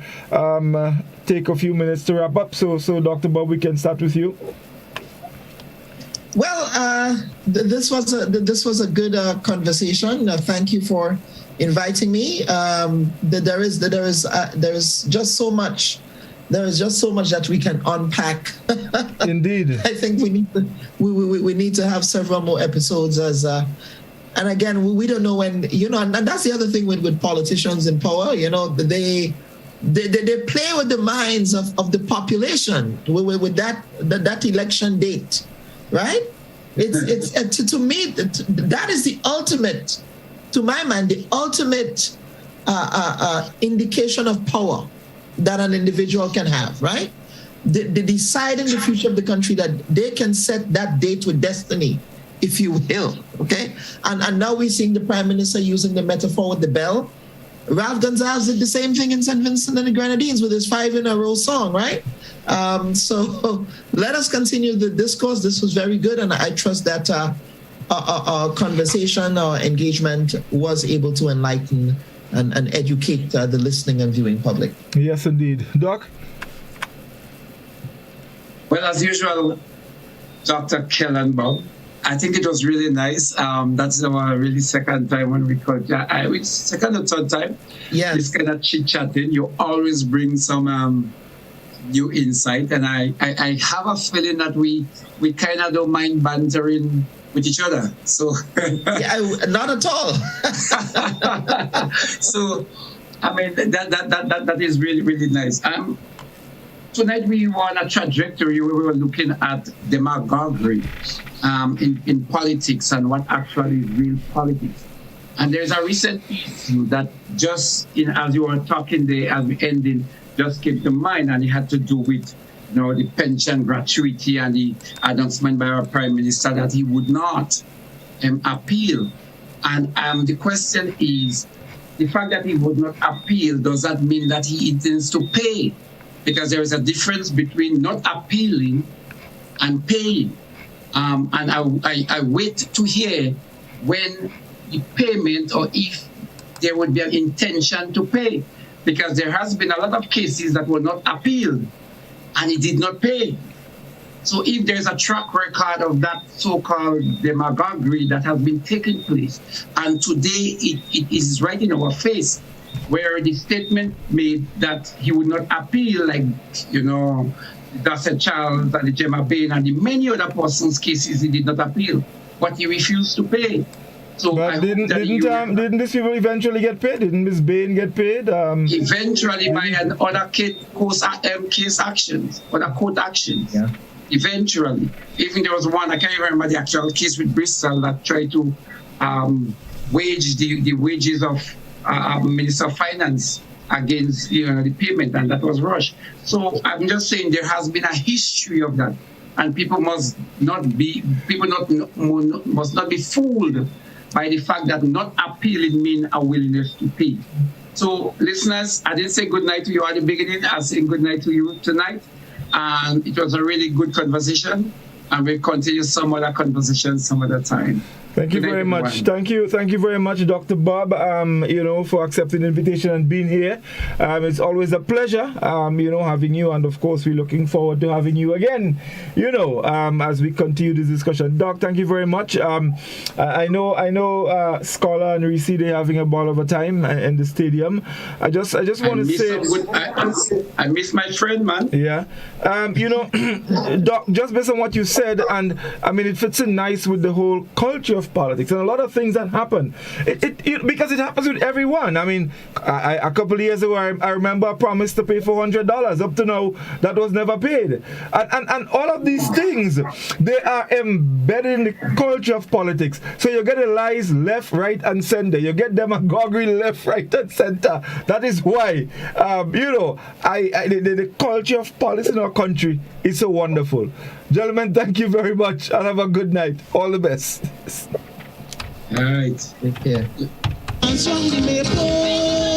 take a few minutes to wrap up. So Dr. Bubb, we can start with you. Well, this was a good conversation. Thank you for inviting me. There is just so much. There is just so much that we can unpack. Indeed. I think we need to have several more episodes and again, we don't know when, and that's the other thing with politicians in power, they play with the minds of the population with that election date, right? It's to me, that is the ultimate, to my mind, the ultimate indication of power that an individual can have, right? They decide in the future of the country that they can set that date with destiny, if you will, okay? And now we're seeing the Prime Minister using the metaphor with the bell. Ralph Gonsalves did the same thing in St. Vincent and the Grenadines with his 5-in-a-row song, right? So let us continue the discourse. This was very good, and I trust that our conversation, our engagement was able to enlighten and educate the listening and viewing public. Yes, indeed. Doc? Well, as usual, Dr. Kellon Bubb, I think it was really nice. That's our really second time when we called. Second or third time. Yeah. This kind of chit-chatting. You always bring some new insight. And I have a feeling that we kind of don't mind bantering with each other. So yeah, not at all. So, I mean, that is really, really nice. Tonight we were on a trajectory where we were looking at demagoguery in politics and what actually is real politics. And there's a recent issue that just as you were talking there, as we ended, just came to mind, and it had to do with the pension gratuity and the announcement by our Prime Minister that he would not appeal. And the question is, the fact that he would not appeal, does that mean that he intends to pay? Because there is a difference between not appealing and paying. And I wait to hear when the payment, or if there would be an intention to pay. Because there has been a lot of cases that were not appealed and he did not pay. So if there's a track record of that so-called demagoguery that has been taking place, and today it is right in our face, where the statement made that he would not appeal, like, Dr. Charles and the Gemma Bain and the many other persons' cases he did not appeal, but he refused to pay. So but didn't these people eventually get paid? Didn't Ms. Bain get paid? Eventually by other case actions, other court actions. Yeah. Eventually. Even there was one, I can't even remember the actual case with Bristol that tried to wage the wages of Minister of Finance against the payment, and that was rushed. So I'm just saying there has been a history of that, and people must not be fooled by the fact that not appealing means a willingness to pay. So listeners, I didn't say good night to you at the beginning. I'm saying good night to you tonight, and it was a really good conversation, and we'll continue some other conversation some other time. Thank you very much. Thank you very much, Dr. Bubb, for accepting the invitation and being here. It's always a pleasure, having you, and of course, we're looking forward to having you again, as we continue this discussion. Doc, thank you very much. I know, Scholar and Reese, they're having a ball of a time in the stadium. I just want to say, I miss my friend, man. Yeah, Doc, just based on what you said, and I mean, it fits in nice with the whole culture of politics and a lot of things that happen. Because it happens with everyone. I mean, a couple of years ago, I remember I promised to pay $400. Up to now, that was never paid. And all of these things, they are embedded in the culture of politics. So you get the lies left, right, and center. You get demagoguery left, right, and center. That is why, the culture of politics in our country is so wonderful. Gentlemen, thank you very much, and have a good night. All the best. All right. Take care. And song the maple.